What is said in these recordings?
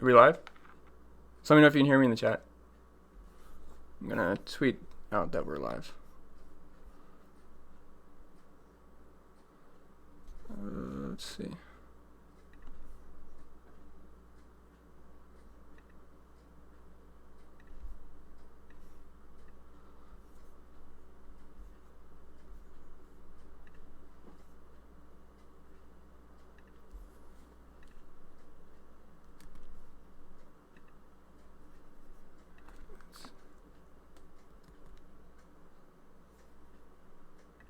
Are we live? So let me know if you can hear me in the chat. I'm gonna tweet out that we're live. Let's see.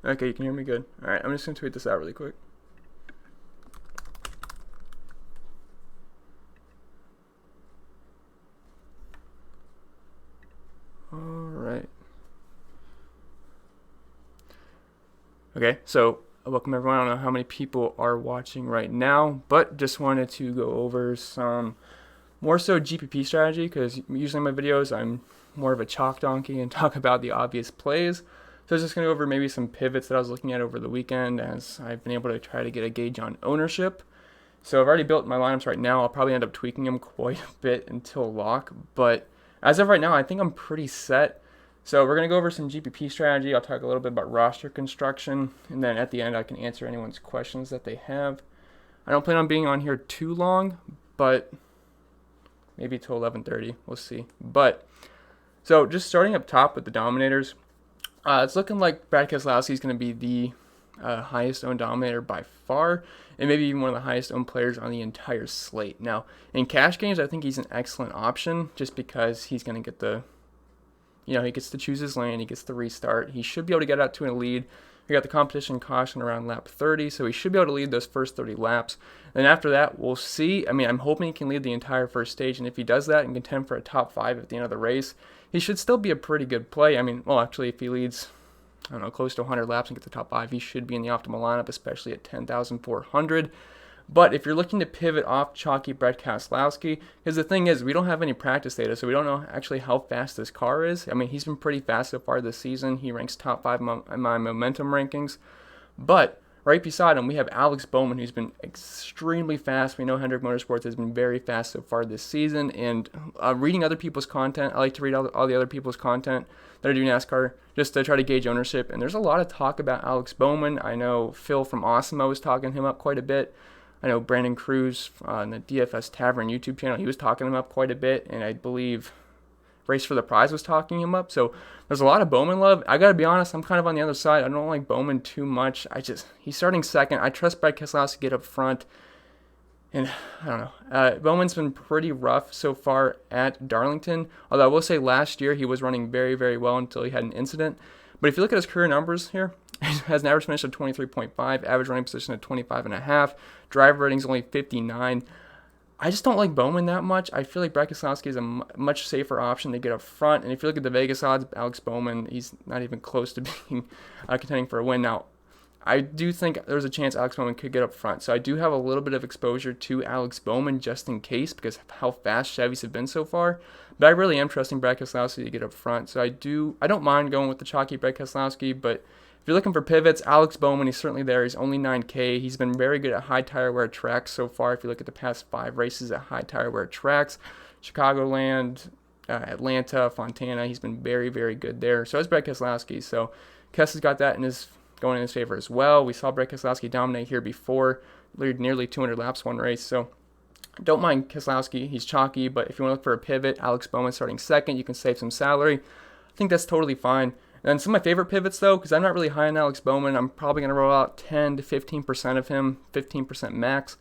Okay, you can hear me good. Alright, I'm just gonna tweet this out really quick. Alright. Okay, so welcome everyone. I don't know how many people are watching right now, but just wanted to go over some more so GPP strategy, because usually in my videos I'm more of a chalk donkey and talk about the obvious plays. So I was just going to go over maybe some pivots that I was looking at over the weekend, as I've been able to try to get a gauge on ownership. So I've already built my lineups right now. I'll probably end up tweaking them quite a bit until lock, but as of right now, I think I'm pretty set. So we're going to go over some GPP strategy. I'll talk a little bit about roster construction, and then at the end I can answer anyone's questions that they have. I don't plan on being on here too long, but maybe till 11:30. We'll see. But so just starting up top with the Dominators. It's looking like Brad Keselowski is going to be the highest owned Dominator by far, and maybe even one of the highest owned players on the entire slate. Now, in cash games, I think he's an excellent option just because he's going to get the, he gets to choose his lane, he gets the restart. He should be able to get out to a lead. We got the competition caution around lap 30, so he should be able to lead those first 30 laps. Then after that, we'll see. I mean, I'm hoping he can lead the entire first stage, and if he does that and contend for a top 5 at the end of the race, he should still be a pretty good play. I mean, well, actually, if he leads, I don't know, close to 100 laps and gets the top 5, he should be in the optimal lineup, especially at 10,400. But if you're looking to pivot off chalky Brad Keselowski, because the thing is, we don't have any practice data, so we don't know actually how fast this car is. I mean, he's been pretty fast so far this season. He ranks top 5 in my momentum rankings. But right beside him, we have Alex Bowman, who's been extremely fast. We know Hendrick Motorsports has been very fast so far this season. And reading other people's content, I like to read all the other people's content that are doing NASCAR just to try to gauge ownership. And there's a lot of talk about Alex Bowman. I know Phil from Awesemo was talking him up quite a bit. I know Brandon Cruz on the DFS Tavern YouTube channel, he was talking him up quite a bit. And I believe Race for the Prize was talking him up. So there's a lot of Bowman love. I got to be honest, I'm kind of on the other side. I don't like Bowman too much. He's starting second. I trust Brad Keselowski to get up front. And I don't know. Bowman's been pretty rough so far at Darlington. Although I will say last year he was running very, very well until he had an incident. But if you look at his career numbers here, he has an average finish of 23.5, average running position of 25.5, driver rating's only 59. I just don't like Bowman that much. I feel like Brad Keselowski is a much safer option to get up front. And if you look at the Vegas odds, Alex Bowman, he's not even close to being contending for a win. Now, I do think there's a chance Alex Bowman could get up front. So I do have a little bit of exposure to Alex Bowman just in case, because of how fast Chevys have been so far. But I really am trusting Brad Keselowski to get up front. So I don't mind going with the chalky Brad Keselowski, but if you're looking for pivots, Alex Bowman, he's certainly there. He's only 9K. He's been very good at high tire wear tracks so far. If you look at the past 5 races at high tire wear tracks, Chicagoland, Atlanta, Fontana, he's been very, very good there. So is Brad Keselowski. So Kes has got that going in his favor as well. We saw Brad Keselowski dominate here before, lead nearly 200 laps one race. So don't mind Keselowski. He's chalky, but if you want to look for a pivot, Alex Bowman starting second, you can save some salary. I think that's totally fine. And some of my favorite pivots, though, because I'm not really high on Alex Bowman, I'm probably going to roll out 10 to 15% of him, 15% max.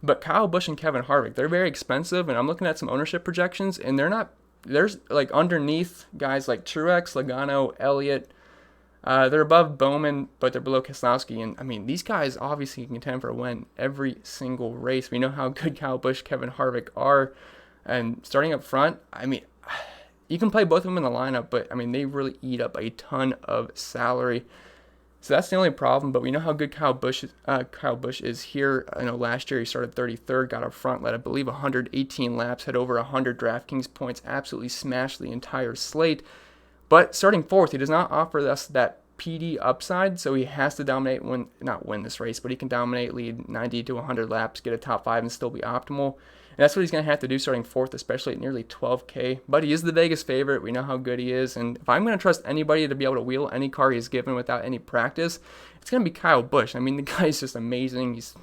But Kyle Busch and Kevin Harvick, they're very expensive, and I'm looking at some ownership projections, and there's like underneath guys like Truex, Logano, Elliott. They're above Bowman, but they're below Keselowski. And, I mean, these guys obviously can contend for a win every single race. We know how good Kyle Busch, Kevin Harvick are. And starting up front, I mean, you can play both of them in the lineup, but, I mean, they really eat up a ton of salary. So that's the only problem, but we know how good Kyle Busch is here. I know last year he started 33rd, got up front, led, I believe, 118 laps, had over 100 Draftkings points, absolutely smashed the entire slate. But starting 4th, he does not offer us that PD upside, so he has to dominate, not win this race, but he can dominate, lead 90 to 100 laps, get a top 5, and still be optimal. that's what he's going to have to do starting 4th, especially at nearly 12K. But he is the Vegas favorite. We know how good he is. And if I'm going to trust anybody to be able to wheel any car he's given without any practice, it's going to be Kyle Busch. I mean, the guy's just amazing. He's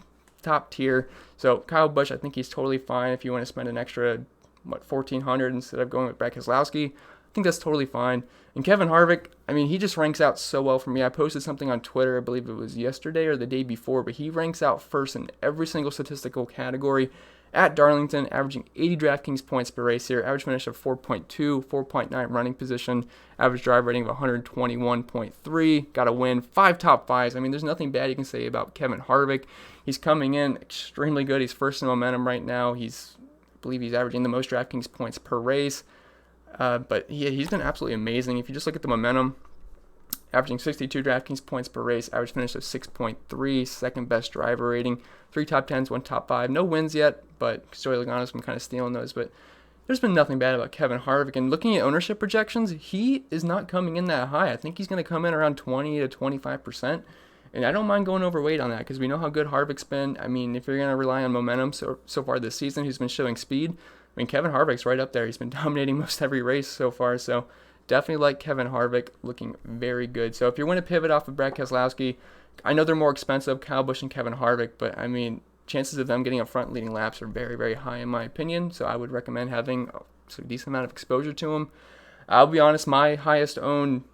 top tier. So Kyle Busch, I think he's totally fine if you want to spend an extra, $1,400 instead of going with Brad Keselowski. I think that's totally fine. And Kevin Harvick, I mean, he just ranks out so well for me. I posted something on Twitter, I believe it was yesterday or the day before, but he ranks out first in every single statistical category at Darlington, averaging 80 DraftKings points per race here, average finish of 4.2, 4.9 running position, average drive rating of 121.3, got a win, 5 top 5s. I mean, there's nothing bad you can say about Kevin Harvick. He's coming in extremely good. He's first in momentum right now. I believe he's averaging the most DraftKings points per race. But he's been absolutely amazing. If you just look at the momentum, averaging 62 DraftKings points per race, average finish of 6.3, second best driver rating, 3 top 10s, 1 top 5. No wins yet, but Joey Logano's been kind of stealing those. But there's been nothing bad about Kevin Harvick. And looking at ownership projections, he is not coming in that high. I think he's going to come in around 20 to 25%. And I don't mind going overweight on that because we know how good Harvick's been. I mean, if you're going to rely on momentum so far this season, he's been showing speed. I mean, Kevin Harvick's right up there. He's been dominating most every race so far. So definitely like Kevin Harvick, looking very good. So if you want to pivot off of Brad Keselowski, I know they're more expensive, Kyle Busch and Kevin Harvick, but I mean, chances of them getting up front leading laps are very, very high in my opinion. So I would recommend having a decent amount of exposure to them. I'll be honest, my highest owned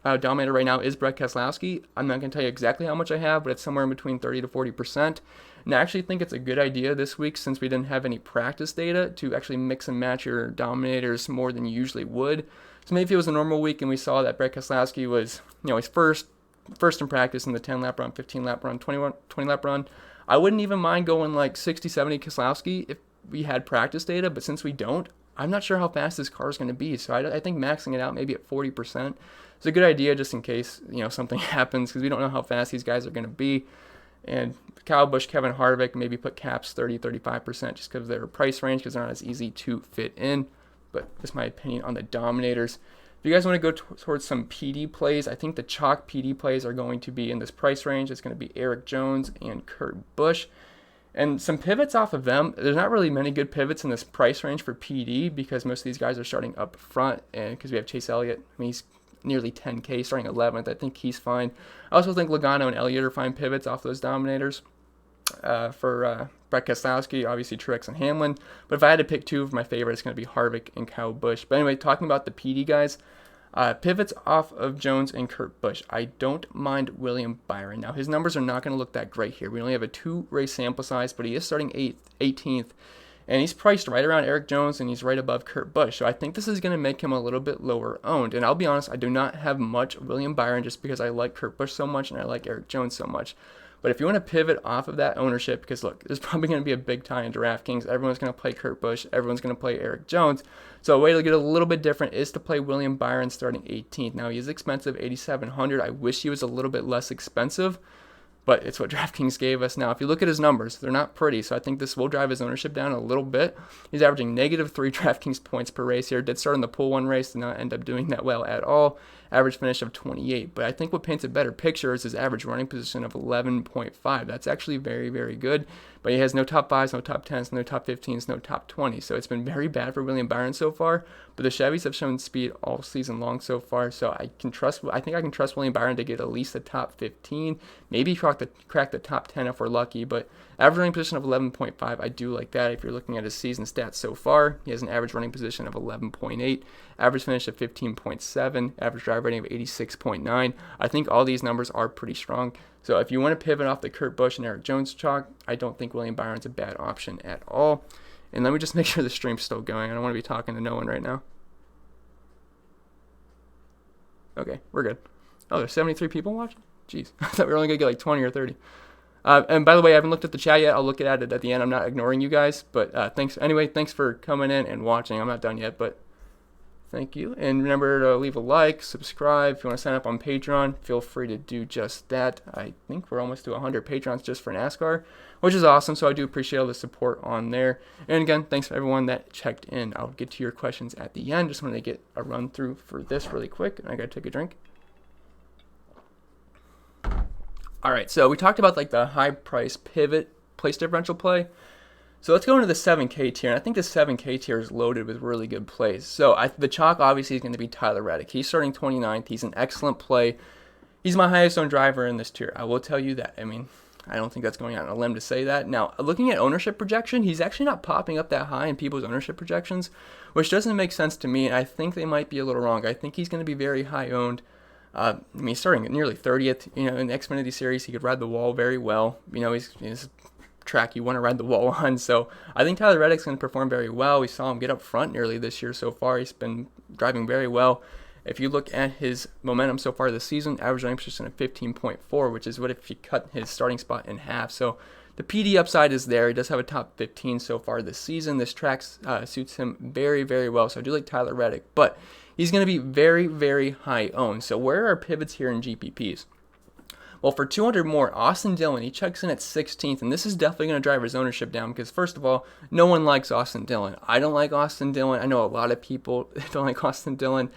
Dominator right now is Brad Keselowski. I'm not going to tell you exactly how much I have, but it's somewhere in between 30 to 40%. And I actually think it's a good idea this week, since we didn't have any practice data, to actually mix and match your Dominators more than you usually would. So maybe if it was a normal week and we saw that Brad Keselowski was, he's first in practice in the 10-lap run, 15-lap run, 20-lap run, I wouldn't even mind going like 60, 70 Keselowski if we had practice data. But since we don't, I'm not sure how fast this car is going to be. So I think maxing it out maybe at 40% is a good idea, just in case, something happens, because we don't know how fast these guys are going to be. And Kyle Busch, Kevin Harvick, maybe put caps 30, 35% just because of their price range, because they're not as easy to fit in. But that's my opinion on the Dominators. If you guys want to go towards some PD plays, I think the chalk PD plays are going to be in this price range. It's going to be Eric Jones and Kurt Busch. And some pivots off of them. There's not really many good pivots in this price range for PD, because most of these guys are starting up front. And because we have Chase Elliott, I mean, he's nearly 10K, starting 11th. I think he's fine. I also think Logano and Elliott are fine pivots off those Dominators. For Brad Keselowski, obviously Truex and Hamlin. But if I had to pick 2 of my favorites, it's going to be Harvick and Kyle Busch. But anyway, talking about the PD guys, pivots off of Jones and Kurt Busch, I don't mind William Byron. Now, his numbers are not going to look that great here. We only have a 2-race sample size, but he is starting 18th. And he's priced right around Eric Jones, and he's right above Kurt Busch. So I think this is going to make him a little bit lower owned. And I'll be honest, I do not have much William Byron just because I like Kurt Busch so much and I like Eric Jones so much. But if you want to pivot off of that ownership, because look, there's probably going to be a big tie in DraftKings. Everyone's going to play Kurt Busch. Everyone's going to play Eric Jones. So a way to get a little bit different is to play William Byron starting 18th. Now, he is expensive, $8,700. I wish he was a little bit less expensive, but it's what DraftKings gave us. Now, if you look at his numbers, they're not pretty, so I think this will drive his ownership down a little bit. He's averaging -3 DraftKings points per race here. Did start in the Pool 1 race, did not end up doing that well at all. Average finish of 28. But I think what paints a better picture is his average running position of 11.5. That's actually very, very good. But he has no top 5s, no top 10s, no top 15s, no top 20s. So it's been very bad for William Byron so far. But the Chevys have shown speed all season long so far. So I think I can trust William Byron to get at least the top 15. Maybe crack the top 10 if we're lucky. But average running position of 11.5, I do like that. If you're looking at his season stats so far, he has an average running position of 11.8, average finish of 15.7, average drive rating of 86.9. I think all these numbers are pretty strong. So if you want to pivot off the Kurt Busch and Eric Jones chalk, I don't think William Byron's a bad option at all. And let me just make sure the stream's still going. I don't want to be talking to no one right now. Okay, we're good. Oh, there's 73 people watching? Jeez, I thought we were only going to get like 20 or 30. And by the way, I haven't looked at the chat yet. I'll look at it at the end. I'm not ignoring you guys. But thanks. Anyway, thanks for coming in and watching. I'm not done yet, but thank you. And remember to leave a like, subscribe. If you want to sign up on Patreon, feel free to do just that. I think we're almost to 100 Patrons just for NASCAR, which is awesome. So I do appreciate all the support on there. And again, thanks for everyone that checked in. I'll get to your questions at the end. Just wanted to get a run through for this really quick. I got to take a drink. All right, so we talked about like the high price pivot place differential play. So let's go into the 7K tier, and I think the 7K tier is loaded with really good plays. So the chalk obviously is going to be Tyler Reddick. He's starting 29th. He's an excellent play. He's my highest owned driver in this tier. I will tell you that. I mean, I don't think that's going out on a limb to say that. Now, looking at ownership projection, he's actually not popping up that high in people's ownership projections, which doesn't make sense to me, and I think they might be a little wrong. I think he's going to be very high owned. I mean, starting at nearly 30th, in the Xfinity Series, he could ride the wall very well. He's track you want to ride the wall on. So I think Tyler Reddick's going to perform very well. We saw him get up front nearly this year so far. He's been driving very well. If you look at his momentum so far this season, average running position of 15.4, which is what if you cut his starting spot in half. So the PD upside is there. He does have a top 15 so far this season. This track suits him very, very well. So I do like Tyler Reddick, but he's going to be very, very high owned. So where are pivots here in GPPs? Well, for 200 more, Austin Dillon, he checks in at 16th, and this is definitely going to drive his ownership down because, first of all, no one likes Austin Dillon. I don't like Austin Dillon. I know a lot of people don't like Austin Dillon,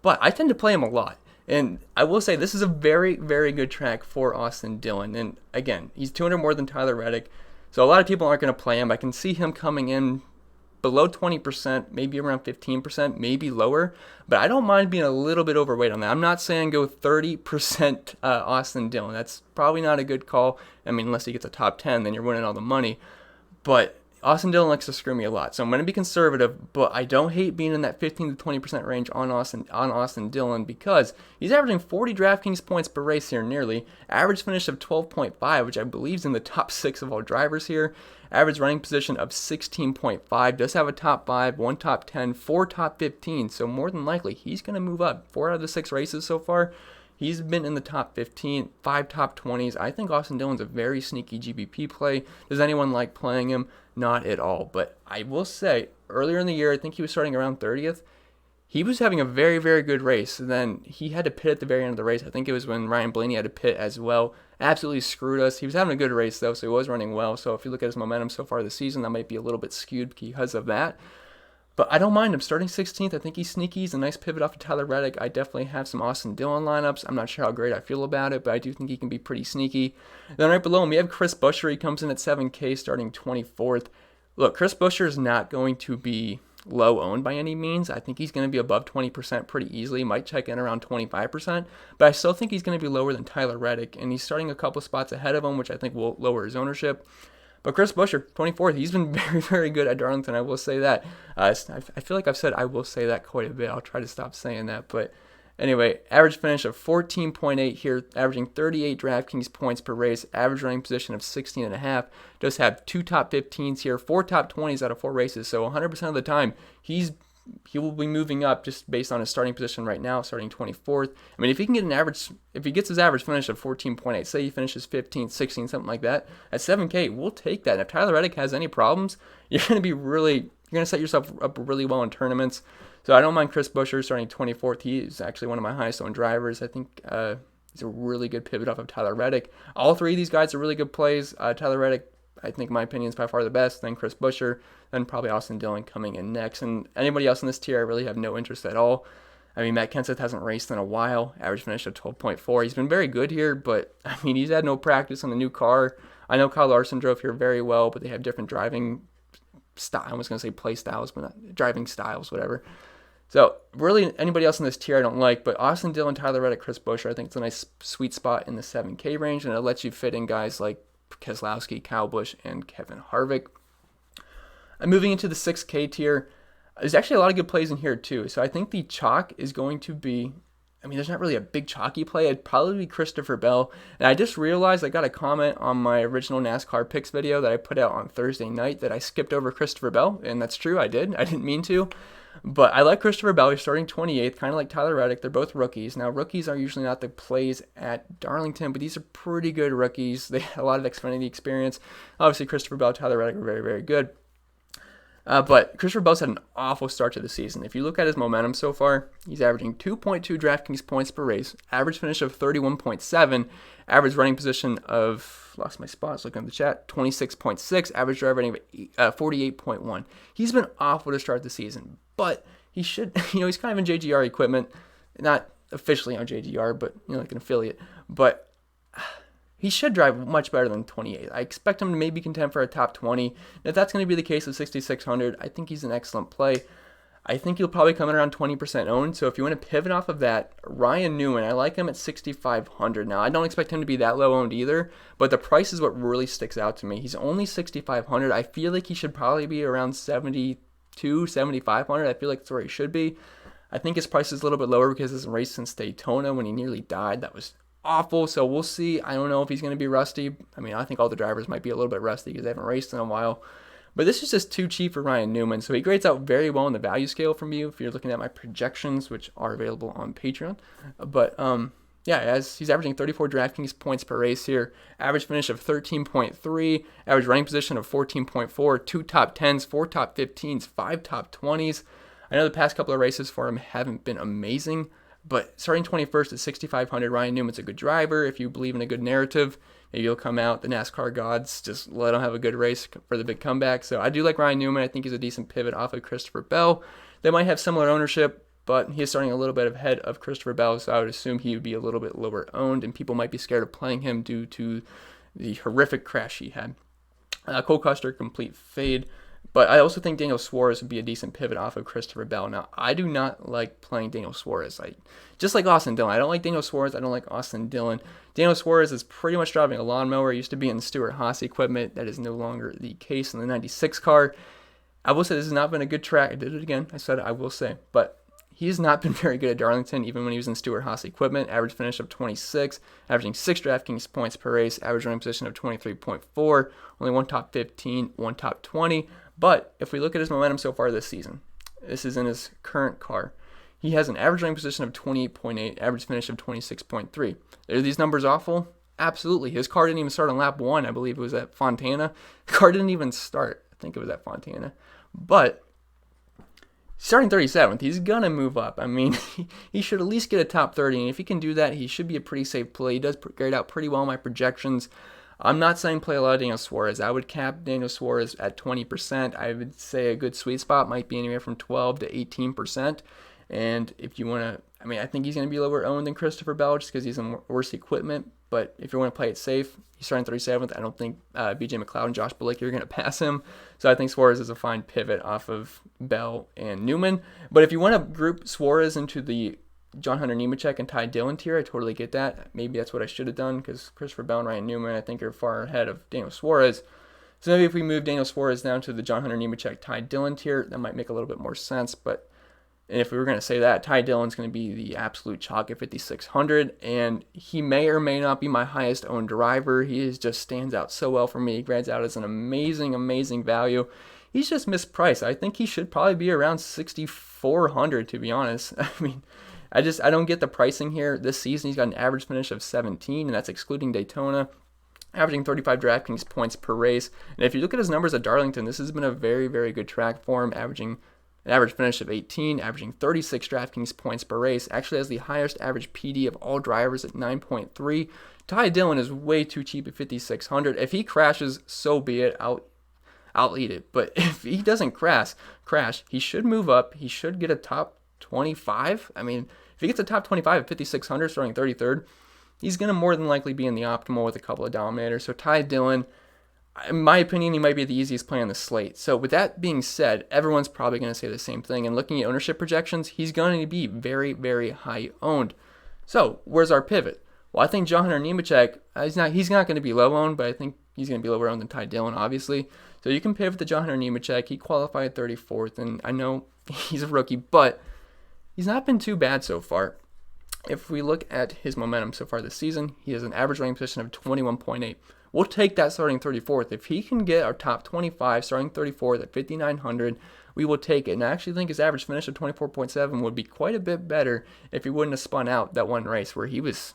but I tend to play him a lot. And I will say this is a very, very good track for Austin Dillon. And again, he's 200 more than Tyler Reddick, so a lot of people aren't going to play him. I can see him coming in below 20%, maybe around 15%, maybe lower, but I don't mind being a little bit overweight on that. I'm not saying go 30% Austin Dillon. That's probably not a good call. I mean, unless he gets a top 10, then you're winning all the money. But Austin Dillon likes to screw me a lot, so I'm going to be conservative, but I don't hate being in that 15 to 20% range on Austin Dillon because he's averaging 40 DraftKings points per race here nearly, average finish of 12.5, which I believe is in the top 6 of all drivers here, average running position of 16.5, does have a top 5, 1 top 10, 4 top 15, so more than likely he's going to move up. 4 out of the 6 races so far, he's been in the top 15, 5 top 20s. I think Austin Dillon's a very sneaky GBP play. Does anyone like playing him? Not at all. But I will say, earlier in the year, I think he was starting around 30th. He was having a very, very good race. And then he had to pit at the very end of the race. I think it was when Ryan Blaney had to pit as well. Absolutely screwed us. He was having a good race, though, so he was running well. So if you look at his momentum so far this season, that might be a little bit skewed because of that. But I don't mind him starting 16th. I think he's sneaky. He's a nice pivot off of Tyler Reddick. I definitely have some Austin Dillon lineups. I'm not sure how great I feel about it, but I do think he can be pretty sneaky. Then right below him, we have Chris Buescher. He comes in at 7K starting 24th. Look, Chris Buescher is not going to be low owned by any means. I think he's going to be above 20% pretty easily. Might check in around 25%, but I still think he's going to be lower than Tyler Reddick, and he's starting a couple spots ahead of him, which I think will lower his ownership. But Chris Buescher, 24th, he's been very, very good at Darlington. I will say that. I feel like I've said I will say that quite a bit. I'll try to stop saying that. But anyway, average finish of 14.8 here, averaging 38 DraftKings points per race, average running position of 16.5. Does have 2 top 15s here, 4 top 20s out of 4 races. So 100% of the time, he will be moving up just based on his starting position right now, starting 24th. I mean, if he can get if he gets his average finish of 14.8, say he finishes 15th, 16th, something like that, at 7K, we'll take that. And if Tyler Reddick has any problems, you're going to set yourself up really well in tournaments. So I don't mind Chris Buescher starting 24th. He is actually one of my highest owned drivers. I think he's a really good pivot off of Tyler Reddick. All 3 of these guys are really good plays. Tyler Reddick, I think my opinion is by far the best, then Chris Buescher, then probably Austin Dillon coming in next. And anybody else in this tier, I really have no interest at all. I mean, Matt Kenseth hasn't raced in a while, average finish of 12.4. He's been very good here, but I mean, he's had no practice on the new car. I know Kyle Larson drove here very well, but they have different driving style. I was going to say play styles, but not driving styles, whatever. So really anybody else in this tier I don't like, but Austin Dillon, Tyler Reddick, Chris Buescher, I think it's a nice sweet spot in the 7K range, and it lets you fit in guys like Keselowski, Kyle Busch, and Kevin Harvick. Moving into the 6K tier, there's actually a lot of good plays in here too. So I think the chalk is going to be, I mean, there's not really a big chalky play. It'd probably be Christopher Bell. And I just realized I got a comment on my original NASCAR picks video that I put out on Thursday night that I skipped over Christopher Bell. And that's true, I did. I didn't mean to. But I like Christopher Bell. He's starting 28th, kind of like Tyler Reddick. They're both rookies. Now, rookies are usually not the plays at Darlington, but these are pretty good rookies. They have a lot of Xfinity experience. Obviously, Christopher Bell, Tyler Reddick are very, very good. But Christopher Bell's had an awful start to the season. If you look at his momentum so far, he's averaging 2.2 DraftKings points per race, average finish of 31.7, average running position of, lost my spots looking at the chat, 26.6, average driver rating of 48.1. He's been awful to start the season, but he should, he's kind of in JGR equipment, not officially on JGR, but, like an affiliate. But he should drive much better than 28. I expect him to maybe contend for a top 20. And if that's going to be the case with 6,600, I think he's an excellent play. I think he'll probably come in around 20% owned. So if you want to pivot off of that, Ryan Newman, I like him at 6,500. Now, I don't expect him to be that low owned either, but the price is what really sticks out to me. He's only 6,500. I feel like he should probably be around 7,200, 7,500. I feel like that's where he should be. I think his price is a little bit lower because his race since Daytona when he nearly died, that was awful. So we'll see. I don't know if he's going to be rusty. I mean, I think all the drivers might be a little bit rusty because they haven't raced in a while. But this is just too cheap for Ryan Newman. So he grades out very well in the value scale from you if you're looking at my projections, which are available on Patreon. But yeah, as he's averaging 34 DraftKings points per race here, average finish of 13.3, average running position of 14.4, 2 top 10s, 4 top 15s, 5 top 20s. I know the past couple of races for him haven't been amazing, but starting 21st at 6,500, Ryan Newman's a good driver. If you believe in a good narrative, maybe he'll come out. The NASCAR gods just let him have a good race for the big comeback. So I do like Ryan Newman. I think he's a decent pivot off of Christopher Bell. They might have similar ownership, but he is starting a little bit ahead of Christopher Bell, so I would assume he would be a little bit lower owned, and people might be scared of playing him due to the horrific crash he had. Cole Custer, complete fade. But I also think Daniel Suarez would be a decent pivot off of Christopher Bell. Now, I do not like playing Daniel Suarez. Just like Austin Dillon. I don't like Daniel Suarez. I don't like Austin Dillon. Daniel Suarez is pretty much driving a lawnmower. He used to be in Stewart-Haas equipment. That is no longer the case in the 96 car. I will say this has not been a good track. I did it again. I said it, I will say. But he's not been very good at Darlington, even when he was in Stewart-Haas equipment. Average finish of 26, averaging 6 DraftKings points per race, average running position of 23.4, only 1 top 15, 1 top 20. But if we look at his momentum so far this season, this is in his current car, he has an average running position of 28.8, average finish of 26.3. Are these numbers awful? Absolutely. His car didn't even start on lap 1. I believe it was at Fontana. The car didn't even start. I think it was at Fontana. But starting 37th, he's going to move up. I mean, he should at least get a top 30. And if he can do that, he should be a pretty safe play. He does grade out pretty well in my projections. I'm not saying play a lot of Daniel Suarez. I would cap Daniel Suarez at 20%. I would say a good sweet spot might be anywhere from 12 to 18%. And if you want to, I mean, I think he's going to be lower owned than Christopher Bell just because he's in worse equipment. But if you want to play it safe, he's starting 37th. I don't think BJ McLeod and Josh Bilicki are going to pass him. So I think Suarez is a fine pivot off of Bell and Newman. But if you want to group Suarez into the John Hunter Nemechek and Ty Dillon tier, I totally get that. Maybe that's what I should have done because Christopher Bell and Ryan Newman, I think, are far ahead of Daniel Suarez. So maybe if we move Daniel Suarez down to the John Hunter Nemechek, Ty Dillon tier, that might make a little bit more sense. But if we were going to say that, Ty Dillon's going to be the absolute chalk at 5,600, and he may or may not be my highest owned driver. He just stands out so well for me. He grades out as an amazing, amazing value. He's just mispriced. I think he should probably be around 6,400, to be honest. I mean, I don't get the pricing here. This season, he's got an average finish of 17, and that's excluding Daytona, averaging 35 DraftKings points per race. And if you look at his numbers at Darlington, this has been a very, very good track for him, averaging an average finish of 18, averaging 36 DraftKings points per race. Actually has the highest average PD of all drivers at 9.3. Ty Dillon is way too cheap at 5,600. If he crashes, so be it. I'll eat it. But if he doesn't crash, he should move up. He should get a top 25. I mean, if he gets a top 25 at 5,600, starting 33rd, he's going to more than likely be in the optimal with a couple of Dominators. So Ty Dillon, in my opinion, he might be the easiest play on the slate. So with that being said, everyone's probably going to say the same thing. And looking at ownership projections, he's going to be very, very high owned. So where's our pivot? Well, I think John Hunter Nemechek, he's not going to be low owned, but I think he's going to be lower owned than Ty Dillon, obviously. So you can pivot to John Hunter Nemechek. He qualified 34th, and I know he's a rookie, but he's not been too bad so far. If we look at his momentum so far this season, he has an average running position of 21.8. We'll take that starting 34th. If he can get our top 25 starting 34th at 5,900, we will take it. And I actually think his average finish of 24.7 would be quite a bit better if he wouldn't have spun out that one race where he was,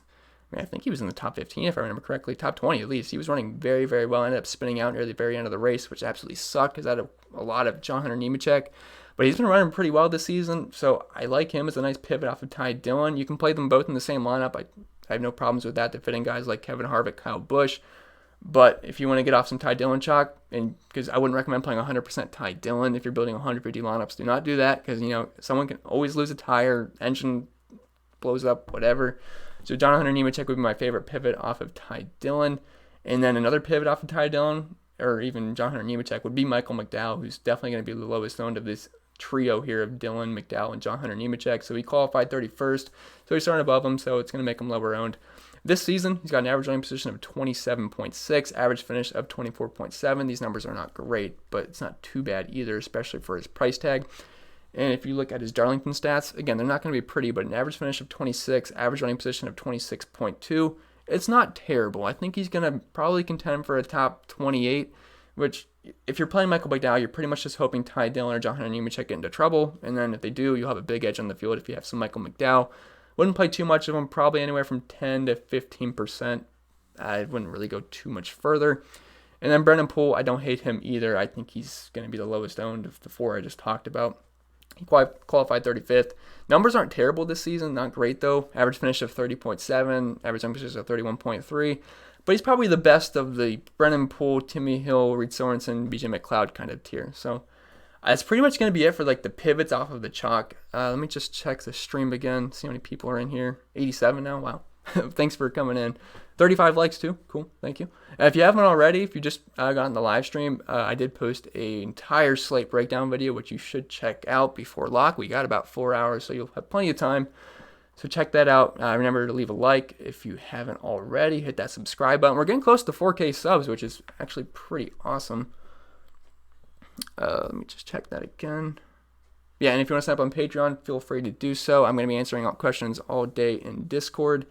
I think he was in the top 15 if I remember correctly, top 20 at least. He was running very, very well. Ended up spinning out near the very end of the race, which absolutely sucked because I had a lot of John Hunter Nemechek. But he's been running pretty well this season, so I like him as a nice pivot off of Ty Dillon. You can play them both in the same lineup. I have no problems with that to fit in guys like Kevin Harvick, Kyle Busch. But if you want to get off some Ty Dillon chalk, and because I wouldn't recommend playing 100% Ty Dillon if you're building 150 lineups, do not do that because, someone can always lose a tire, engine blows up, whatever. So John Hunter Nemechek would be my favorite pivot off of Ty Dillon. And then another pivot off of Ty Dillon, or even John Hunter Nemechek, would be Michael McDowell, who's definitely going to be the lowest owned of this trio here of Dillon, McDowell, and John Hunter Nemechek. So he qualified 31st, so he's starting above him, so it's going to make him lower owned. This season, he's got an average running position of 27.6, average finish of 24.7. These numbers are not great, but it's not too bad either, especially for his price tag. And if you look at his Darlington stats, again, they're not going to be pretty, but an average finish of 26, average running position of 26.2, it's not terrible. I think he's going to probably contend for a top 28, which if you're playing Michael McDowell, you're pretty much just hoping Ty Dillon or John Hunter Nemechek get into trouble. And then if they do, you'll have a big edge on the field if you have some Michael McDowell. Wouldn't play too much of him, probably anywhere from 10 to 15%. I wouldn't really go too much further. And then Brennan Poole, I don't hate him either. I think he's going to be the lowest owned of the four I just talked about. He qualified 35th. Numbers aren't terrible this season, not great though. Average finish of 30.7, average emphasis of 31.3. But he's probably the best of the Brennan Poole, Timmy Hill, Reed Sorensen, BJ McLeod kind of tier. So that's pretty much going to be it for like the pivots off of the chalk. Let me just check the stream again, see how many people are in here. 87 now, wow. Thanks for coming in. 35 likes too, cool, thank you. If you haven't already, if you just got in the live stream, I did post an entire slate breakdown video, which you should check out before lock. We got about 4 hours, so you'll have plenty of time. So check that out. Remember to leave a like if you haven't already. Hit that subscribe button. We're getting close to 4K subs, which is actually pretty awesome. Let me just check that again. Yeah, and if you want to sign up on Patreon, feel free to do so. I'm going to be answering all questions all day in Discord.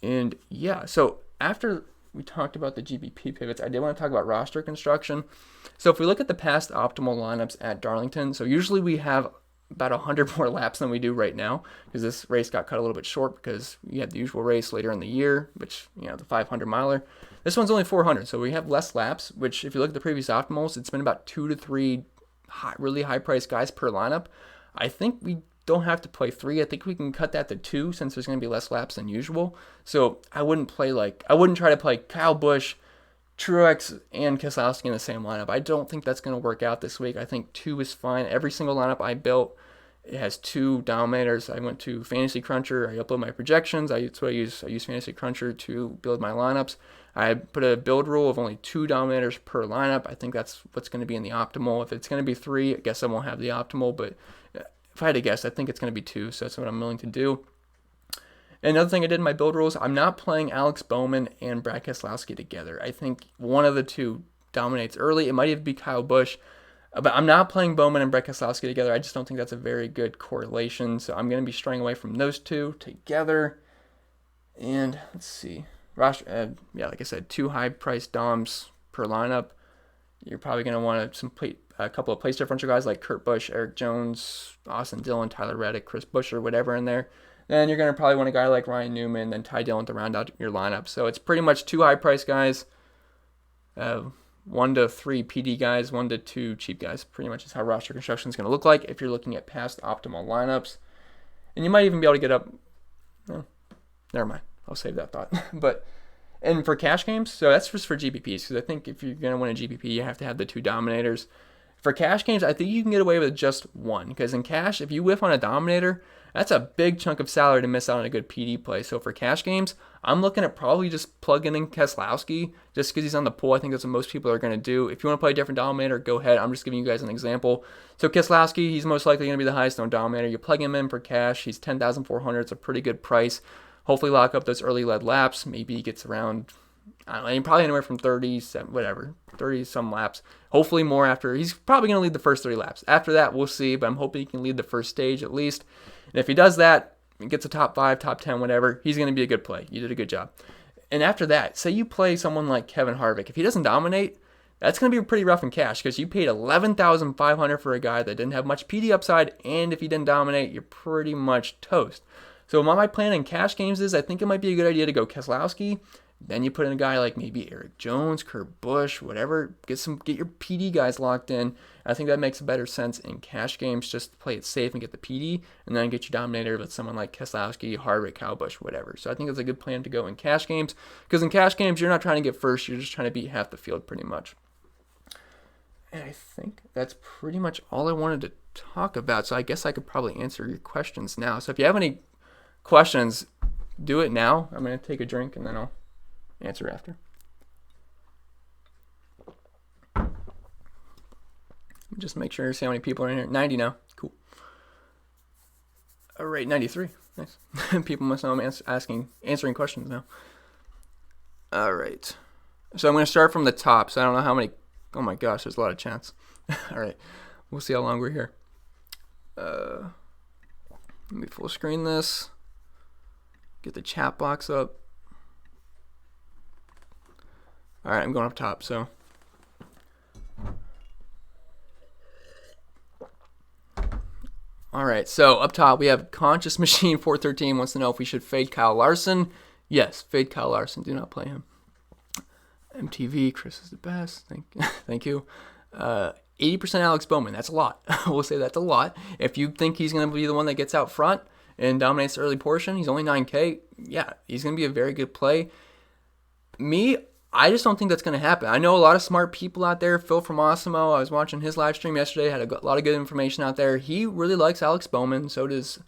And yeah, so after we talked about the GPP pivots, I did want to talk about roster construction. So if we look at the past optimal lineups at Darlington, so usually we have about 100 more laps than we do right now, because this race got cut a little bit short because we had the usual race later in the year, which, you know, the 500 miler. This one's only 400, so we have less laps, which if you look at the previous optimals, it's been about 2 to 3 really high priced guys per lineup. I think we don't have to play 3. I think we can cut that to 2 since there's going to be less laps than usual. So I wouldn't try to play Kyle Busch, Truex, and Keselowski in the same lineup. I don't think that's going to work out this week. I think 2 is fine. Every single lineup I built, it has 2 Dominators. I went to Fantasy Cruncher. I upload my projections. That's what I use. I use Fantasy Cruncher to build my lineups. I put a build rule of only 2 Dominators per lineup. I think that's what's going to be in the optimal. If it's going to be 3, I guess I won't have the optimal, but if I had to guess, I think it's going to be 2, so that's what I'm willing to do. Another thing I did in my build rules, I'm not playing Alex Bowman and Brad Keselowski together. I think one of the 2 dominates early. It might even be Kyle Busch, but I'm not playing Bowman and Brad Keselowski together. I just don't think that's a very good correlation, so I'm going to be straying away from those 2 together. And let's see. Yeah, like I said, 2 high-priced DOMs per lineup. You're probably going to want a couple of place differential guys like Kurt Busch, Eric Jones, Austin Dillon, Tyler Reddick, Chris Buescher, whatever in there. Then you're going to probably want a guy like Ryan Newman, then Ty Dillon to round out your lineup. So it's pretty much 2 high-priced guys, 1 to 3 PD guys, 1 to 2 cheap guys. Pretty much is how roster construction is going to look like if you're looking at past optimal lineups. And you might even be able to get up. No, never mind. I'll save that thought. And for cash games, so that's just for GPPs, because I think if you're going to win a GPP, you have to have the 2 Dominators. For cash games, I think you can get away with just 1, because in cash, if you whiff on a Dominator, that's a big chunk of salary to miss out on a good PD play. So for cash games, I'm looking at probably just plugging in Keselowski just because he's on the pool. I think that's what most people are going to do. If you want to play a different Dominator, go ahead. I'm just giving you guys an example. So Keselowski, he's most likely going to be the highest owned Dominator. You plug him in for cash. He's $10,400. It's a pretty good price. Hopefully lock up those early lead laps. Maybe he gets around, I don't know, probably anywhere from 30 some laps. Hopefully more after. He's probably going to lead the first 30 laps. After that, we'll see, but I'm hoping he can lead the first stage at least. And if he does that, and gets a top 5, top 10, whatever, he's going to be a good play. You did a good job. And after that, say you play someone like Kevin Harvick. If he doesn't dominate, that's going to be pretty rough in cash because you paid $11,500 for a guy that didn't have much PD upside, and if he didn't dominate, you're pretty much toast. So my plan in cash games is I think it might be a good idea to go Keselowski. Then you put in a guy like maybe Eric Jones, Kurt Busch, whatever. Get your PD guys locked in. I think that makes better sense in cash games. Just play it safe and get the PD, and then get your Dominator with someone like Keselowski, Harvick, Kyle Busch, whatever. So I think it's a good plan to go in cash games because in cash games you're not trying to get first. You're just trying to beat half the field pretty much. And I think that's pretty much all I wanted to talk about. So I guess I could probably answer your questions now. So if you have any questions, do it now. I'm going to take a drink and then I'll answer after. Just make sure to see how many people are in here. 90 now. Cool. All right, 93. Nice. People must know I'm answering questions now. All right. So I'm going to start from the top. So I don't know how many. Oh my gosh, there's a lot of chats. All right. We'll see how long we're here. Let me full screen this. Get the chat box up. All right, I'm going up top. So. All right, so up top we have Conscious Machine 413 wants to know if we should fade Kyle Larson. Yes, fade Kyle Larson. Do not play him. MTV, Chris is the best. Thank you. 80% Alex Bowman. That's a lot. We'll say that's a lot. If you think he's going to be the one that gets out front and dominates the early portion, he's only 9K. Yeah, he's going to be a very good play. Me, I just don't think that's going to happen. I know a lot of smart people out there. Phil from Osimo, I was watching his live stream yesterday, had a lot of good information out there. He really likes Alex Bowman. So does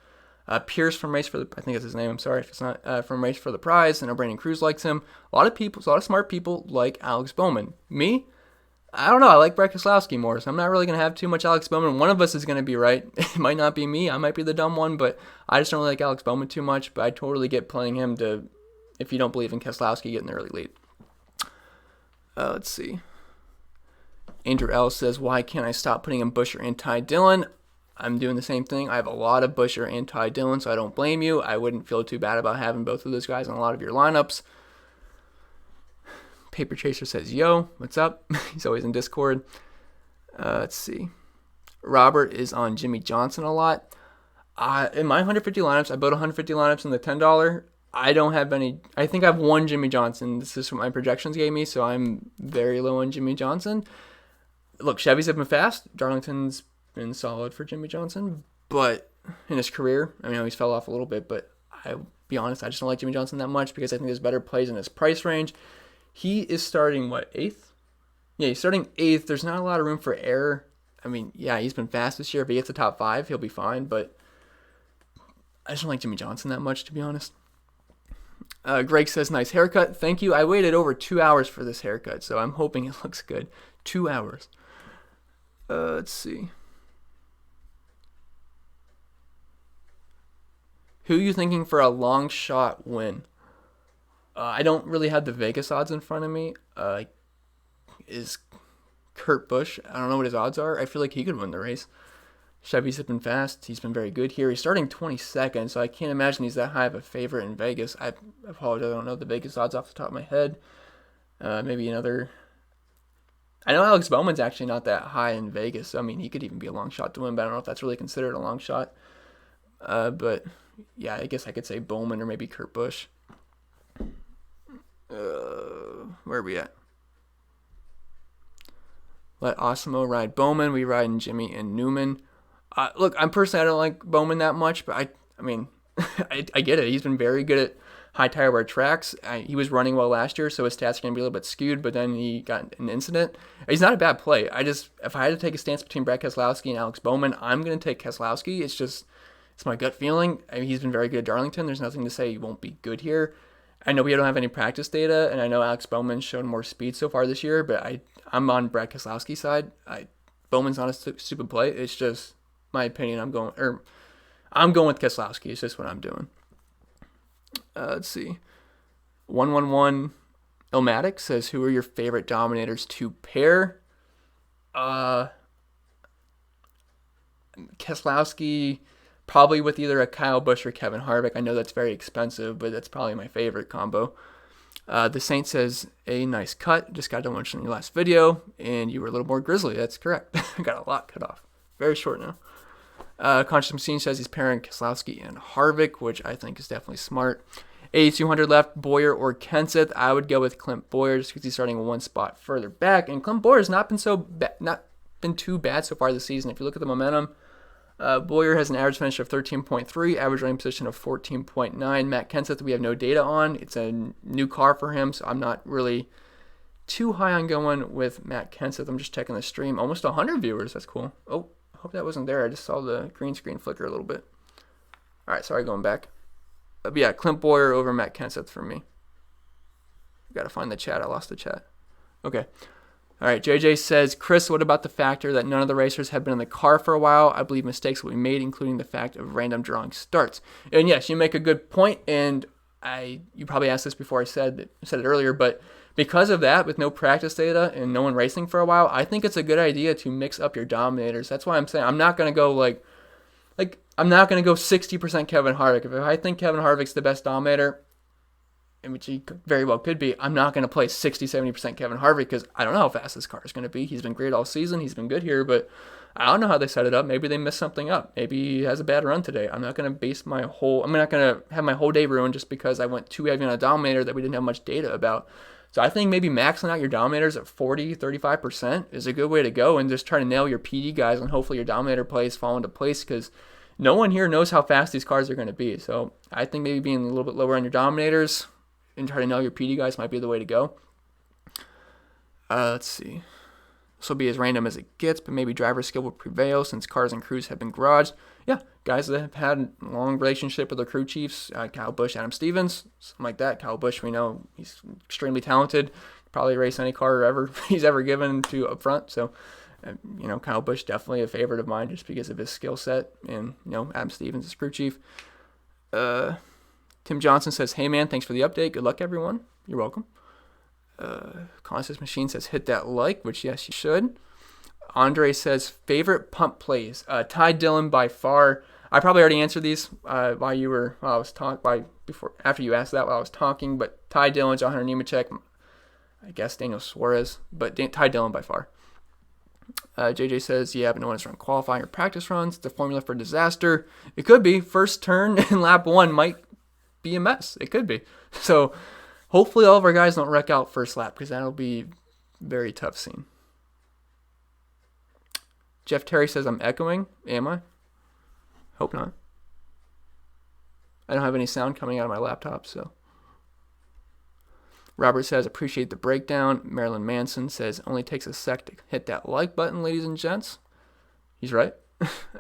Pierce from Race for the, I think that's his name. I'm sorry if it's not, from Race for the Prize. I know Brandon Cruz likes him. A lot of smart people like Alex Bowman. Me, I don't know. I like Brett Keselowski more, so I'm not really going to have too much Alex Bowman. One of us is going to be right. It might not be me. I might be the dumb one, but I just don't really like Alex Bowman too much. But I totally get playing him to, if you don't believe in Keselowski, get an early lead. Let's see. Andrew L says, why can't I stop putting in Busher and Ty Dillon? I'm doing the same thing. I have a lot of Busher and Ty Dillon, so I don't blame you. I wouldn't feel too bad about having both of those guys on a lot of your lineups. Paper Chaser says, yo, what's up? He's always in Discord. Let's see. Robert is on Jimmy Johnson a lot. In my 150 lineups, I bought 150 lineups in the $10. I don't have any. I think I have one Jimmy Johnson. This is what my projections gave me, so I'm very low on Jimmy Johnson. Look, Chevys have been fast. Darlington's been solid for Jimmy Johnson, but in his career, I mean, he's fell off a little bit, but I'll be honest, I just don't like Jimmy Johnson that much because I think there's better plays in his price range. He is starting, what, 8th? Yeah, he's starting 8th. There's not a lot of room for error. I mean, yeah, he's been fast this year. If he gets the top 5, he'll be fine, but I just don't like Jimmy Johnson that much, to be honest. Greg says, nice haircut. Thank you. I waited over 2 hours for this haircut, so I'm hoping it looks good. 2 hours. Let's see. Who are you thinking for a long shot win? I don't really have the Vegas odds in front of me. Is Kurt Busch? I don't know what his odds are. I feel like he could win the race. Chevy's have been fast. He's been very good here. He's starting 22nd, so I can't imagine he's that high of a favorite in Vegas. I apologize. I don't know the Vegas odds off the top of my head. Maybe another. I know Alex Bowman's actually not that high in Vegas. So, I mean, he could even be a long shot to win, but I don't know if that's really considered a long shot. But, yeah, I guess I could say Bowman or maybe Kurt Busch. Where are we at? Let Osimo ride Bowman. We ride in Jimmy and Newman. Look, I'm personally, I don't like Bowman that much, but I mean, I get it. He's been very good at high tire wear tracks. He was running well last year, so his stats are going to be a little bit skewed, but then he got an incident. He's not a bad play. If I had to take a stance between Brett Keselowski and Alex Bowman, I'm going to take Keselowski. It's my gut feeling. I mean, he's been very good at Darlington. There's nothing to say he won't be good here. I know we don't have any practice data, and I know Alex Bowman's shown more speed so far this year, but I'm on Brett Keselowski's side. Bowman's not a stupid play. It's just my opinion. I'm going with Keselowski. It's just what I'm doing. Let's see. 111 Ilmatic says, who are your favorite Dominators to pair? Keselowski, probably with either a Kyle Busch or Kevin Harvick. I know that's very expensive, but that's probably my favorite combo. The Saint says, a nice cut. Just got done watching your last video, and you were a little more grizzly. That's correct. I got a lot cut off. Very short now. Conscious Machine says he's pairing Keselowski and Harvick, which I think is definitely smart. 8,200 left, Boyer or Kenseth. I would go with Clint Boyer just because he's starting one spot further back, and Clint Boyer's not been too bad so far this season. If you look at the momentum, Boyer has an average finish of 13.3, average running position of 14.9. Matt Kenseth, we have no data on. It's a new car for him, so I'm not really too high on going with Matt Kenseth. I'm just checking the stream. Almost 100 viewers. That's cool. Oh, I hope that wasn't there. I just saw the green screen flicker a little bit. All right, sorry, going back. But yeah, Clint Boyer over Matt Kenseth for me. Got to find the chat. I lost the chat. Okay. All right, JJ says, Chris, what about the factor that none of the racers have been in the car for a while? I believe mistakes will be made, including the fact of random drawing starts. And yes, you make a good point, and you probably asked this before I said it earlier, but because of that, with no practice data and no one racing for a while, I think it's a good idea to mix up your dominators. That's why I'm saying I'm not going to go I'm not going to go 60% Kevin Harvick. If I think Kevin Harvick's the best dominator, which he very well could be, I'm not going to play 60-70% Kevin Harvick because I don't know how fast this car is going to be. He's been great all season. He's been good here, but I don't know how they set it up. Maybe they missed something up. Maybe he has a bad run today. I'm not going to have my whole day ruined just because I went too heavy on a dominator that we didn't have much data about. So I think maybe maxing out your dominators at 40-35% is a good way to go, and just try to nail your PD guys, and hopefully your dominator plays fall into place because no one here knows how fast these cars are going to be. So I think maybe being a little bit lower on your dominators and try to nail your PD guys might be the way to go. Let's see. This will be as random as it gets, but maybe driver skill will prevail since cars and crews have been garaged. Yeah, guys that have had a long relationship with their crew chiefs, Kyle Busch, Adam Stevens, something like that. Kyle Busch, we know he's extremely talented. Probably race any car ever he's ever given to up front. So, Kyle Busch definitely a favorite of mine just because of his skill set. And, Adam Stevens is crew chief. Tim Johnson says, hey man, thanks for the update. Good luck, everyone. You're welcome. Conscious Machine says, hit that like, which yes, you should. Andre says, favorite pump plays. Ty Dillon by far. I probably already answered these after you asked that while I was talking, but Ty Dillon, John Hunter Nemechek, I guess Daniel Suarez, but Ty Dillon by far. JJ says, yeah, but no one's run qualifying or practice runs. It's a formula for disaster. It could be. First turn in lap 1 might be a mess. It could be. So hopefully all of our guys don't wreck out first lap because that'll be very tough scene. Jeff Terry says I'm echoing. Am I? Hope not. I don't have any sound coming out of my laptop, so. Robert says, appreciate the breakdown. Marilyn Manson says, only takes a sec to hit that like button, ladies and gents. He's right.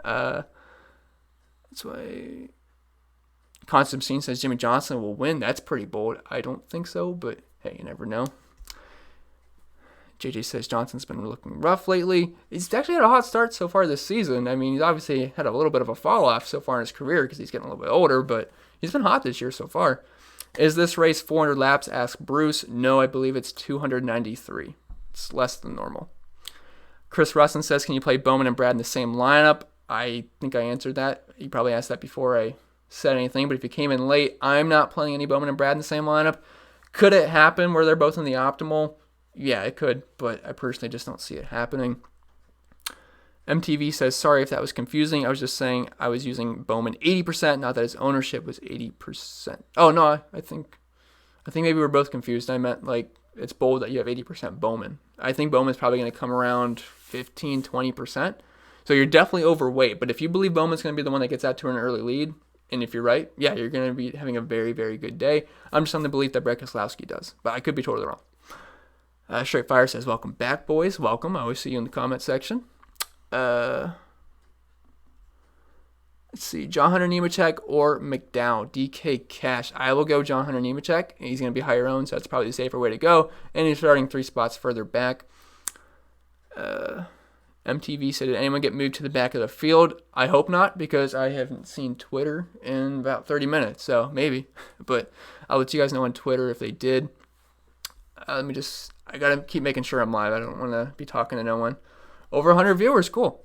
That's why. Constantine says Jimmy Johnson will win. That's pretty bold. I don't think so, but hey, you never know. JJ says Johnson's been looking rough lately. He's actually had a hot start so far this season. I mean, he's obviously had a little bit of a fall off so far in his career because he's getting a little bit older, but he's been hot this year so far. Is this race 400 laps? Asked Bruce. No, I believe it's 293. It's less than normal. Chris Russin says, can you play Bowman and Brad in the same lineup? I think I answered that. You probably asked that before I said anything, but if you came in late, I'm not playing any Bowman and Brad in the same lineup. Could it happen where they're both in the optimal? Yeah, it could, but I personally just don't see it happening. MTV says, sorry if that was confusing. I was just saying I was using Bowman 80%, not that his ownership was 80%. Oh, no, I think maybe we're both confused. I meant, it's bold that you have 80% Bowman. I think Bowman's probably going to come around 15, 20%. So you're definitely overweight, but if you believe Bowman's going to be the one that gets out to an early lead, and if you're right, yeah, you're going to be having a very, very good day. I'm just on the belief that Brett Keselowski does, but I could be totally wrong. Straight Fire says, welcome back, boys. Welcome. I always see you in the comment section. Let's see. John Hunter Nemechek or McDowell. DK Cash. I will go John Hunter Nemechek. He's going to be higher owned, so that's probably the safer way to go. And he's starting 3 spots further back. MTV said, did anyone get moved to the back of the field? I hope not, because I haven't seen Twitter in about 30 minutes, so maybe. But I'll let you guys know on Twitter if they did. I got to keep making sure I'm live. I don't want to be talking to no one. Over 100 viewers, cool.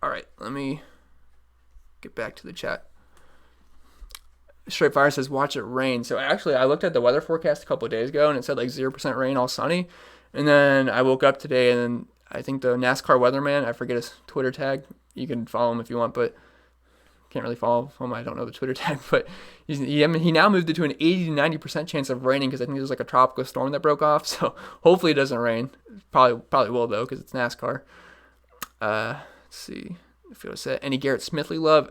All right, let me get back to the chat. Straight Fire says, watch it rain. So actually, I looked at the weather forecast a couple of days ago, and it said 0% rain, all sunny. And then I woke up today, and then I think the NASCAR weatherman, I forget his Twitter tag. You can follow him if you want, but can't really follow him. I don't know the Twitter tag, but he now moved it to an 80 to 90% chance of raining because I think there's a tropical storm that broke off. So hopefully it doesn't rain. Probably will though because it's NASCAR. Let's see if it was set. Any Garrett Smithley love?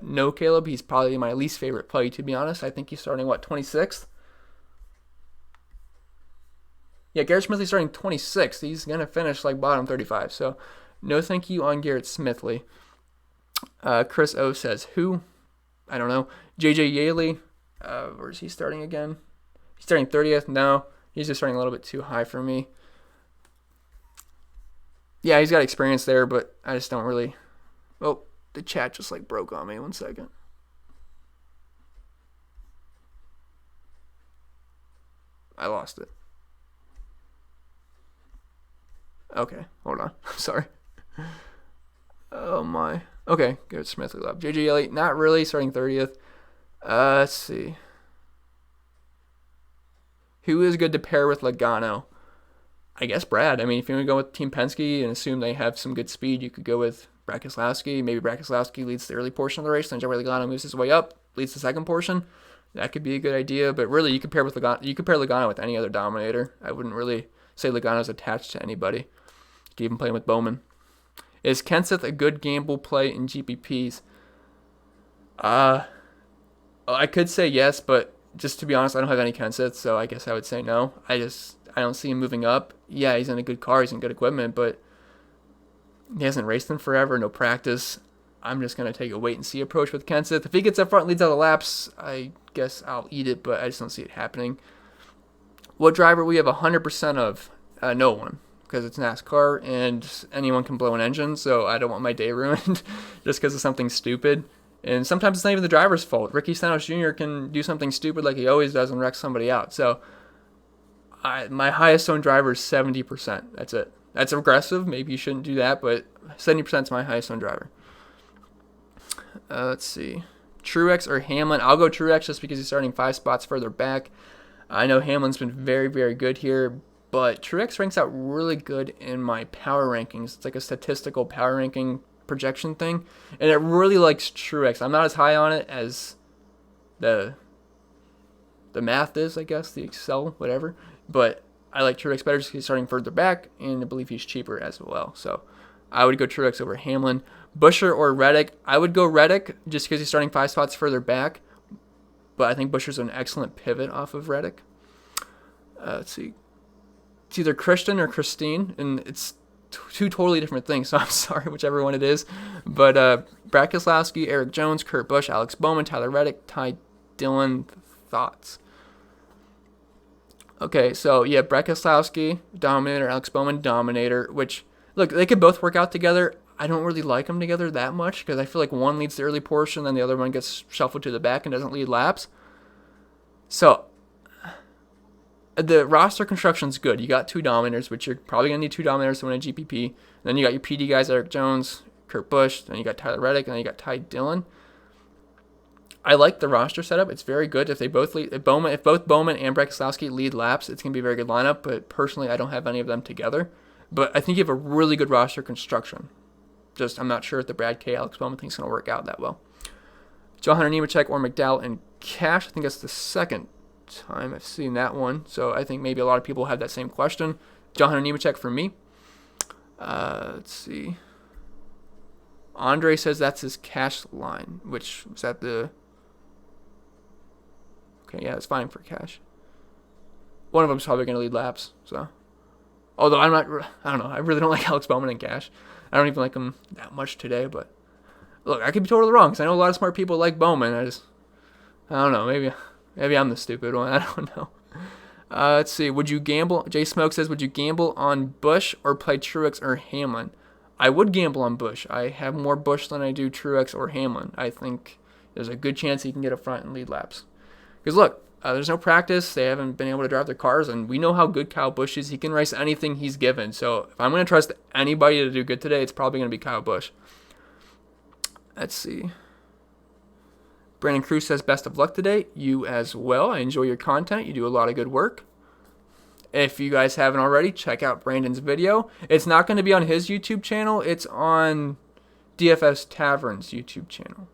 No, Caleb. He's probably my least favorite play, to be honest. I think he's starting 26th. Yeah, Garrett Smithley's starting 26th. He's gonna finish bottom 35. So no, thank you on Garrett Smithley. Chris O says, who? I don't know. JJ Yaley, where is he starting again? He's starting 30th. No, he's just starting a little bit too high for me. Yeah, he's got experience there, but I just don't really. Oh, the chat just like broke on me. 1 second. I lost it. Okay, hold on. Sorry. Oh my. Okay, Garrett Smith left. JJ Elliott, not really, starting 30th. Let's see. Who is good to pair with Logano? I guess Brad. I mean, if you want to go with Team Penske and assume they have some good speed, you could go with Brad Keselowski. Maybe Brad Keselowski leads the early portion of the race, then Joey Logano moves his way up, leads the second portion. That could be a good idea, but really you could pair with Logano. You could pair Logano with any other Dominator. I wouldn't really say Logano's attached to anybody. You could even play him with Bowman. Is Kenseth a good gamble play in GPPs? I could say yes, but just to be honest, I don't have any Kenseth, so I guess I would say no. I don't see him moving up. Yeah, he's in a good car, he's in good equipment, but he hasn't raced in forever, no practice. I'm just going to take a wait-and-see approach with Kenseth. If he gets up front and leads out the laps, I guess I'll eat it, but I just don't see it happening. What driver we have 100% of? No one, because it's NASCAR, and anyone can blow an engine, so I don't want my day ruined just because of something stupid. And sometimes it's not even the driver's fault. Ricky Stenhouse Jr. can do something stupid like he always does and wreck somebody out. So my highest owned driver is 70%. That's it. That's aggressive. Maybe you shouldn't do that, but 70% is my highest owned driver. Let's see. Truex or Hamlin? I'll go Truex just because he's starting 5 spots further back. I know Hamlin's been very, very good here, but Truex ranks out really good in my power rankings. It's like a statistical power ranking projection thing, and it really likes Truex. I'm not as high on it as the math is, I guess, the Excel, whatever, but I like Truex better just because he's starting further back, and I believe he's cheaper as well. So I would go Truex over Hamlin. Buescher or Reddick? I would go Reddick just because he's starting 5 spots further back, but I think Buescher's an excellent pivot off of Reddick. Let's see. It's either Christian or Christine, and it's 2 totally different things, so I'm sorry, whichever one it is. But Brad Keselowski, Eric Jones, Kurt Busch, Alex Bowman, Tyler Reddick, Ty Dillon. Thoughts? Okay, so yeah, Brad Keselowski, Dominator, Alex Bowman, Dominator, which, look, they could both work out together. I don't really like them together that much because I feel like one leads the early portion, then the other one gets shuffled to the back and doesn't lead laps. So the roster construction's good. You got 2 Dominators, which you're probably going to need 2 Dominators to win a GPP. Then you got your PD guys, Eric Jones, Kurt Busch, then you got Tyler Reddick, and then you got Ty Dillon. I like the roster setup. It's very good. If they both lead, if both Bowman and Brad Keselowski lead laps, it's going to be a very good lineup, but personally I don't have any of them together. But I think you have a really good roster construction. Just, I'm not sure if the Brad K. Alex Bowman thing's going to work out that well. John Hunter Nemechek or McDowell and Cash. I think that's the second time I've seen that one. So I think maybe a lot of people have that same question. John Hunter Nemechek for me. Let's see. Andre says that's his Cash line, which was at the... Okay, yeah, it's fine for Cash. One of them's probably going to lead laps, so... Although I don't know, I really don't like Alex Bowman and Cash. I don't even like him that much today, but look, I could be totally wrong because I know a lot of smart people like Bowman. I don't know, maybe I'm the stupid one. I don't know. Let's see. Would you gamble? Jay Smoke says, would you gamble on Busch or play Truex or Hamlin? I would gamble on Busch. I have more Busch than I do Truex or Hamlin. I think there's a good chance he can get up front and lead laps. Because look, there's no practice. They haven't been able to drive their cars, and we know how good Kyle Busch is. He can race anything he's given. So if I'm going to trust anybody to do good today, it's probably going to be Kyle Busch. Let's see. Brandon Cruz says, best of luck today. You as well. I enjoy your content. You do a lot of good work. If you guys haven't already, check out Brandon's video. It's not going to be on his YouTube channel. It's on DFS Tavern's YouTube channel,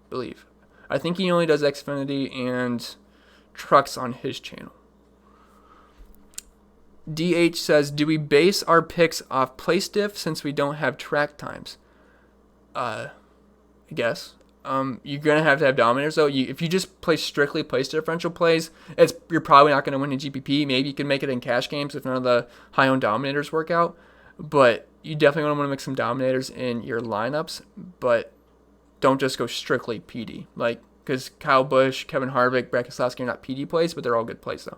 I believe. I think he only does Xfinity and trucks on his channel. DH says, do we base our picks off place diff since we don't have track times? I guess. You're going to have Dominators, though. If you just play strictly place differential plays, you're probably not going to win in GPP. Maybe you can make it in cash games if none of the high-owned Dominators work out. But you definitely want to mix some Dominators in your lineups. But don't just go strictly PD. Like, because Kyle Busch, Kevin Harvick, Brad Keselowski are not PD plays, but they're all good plays, though.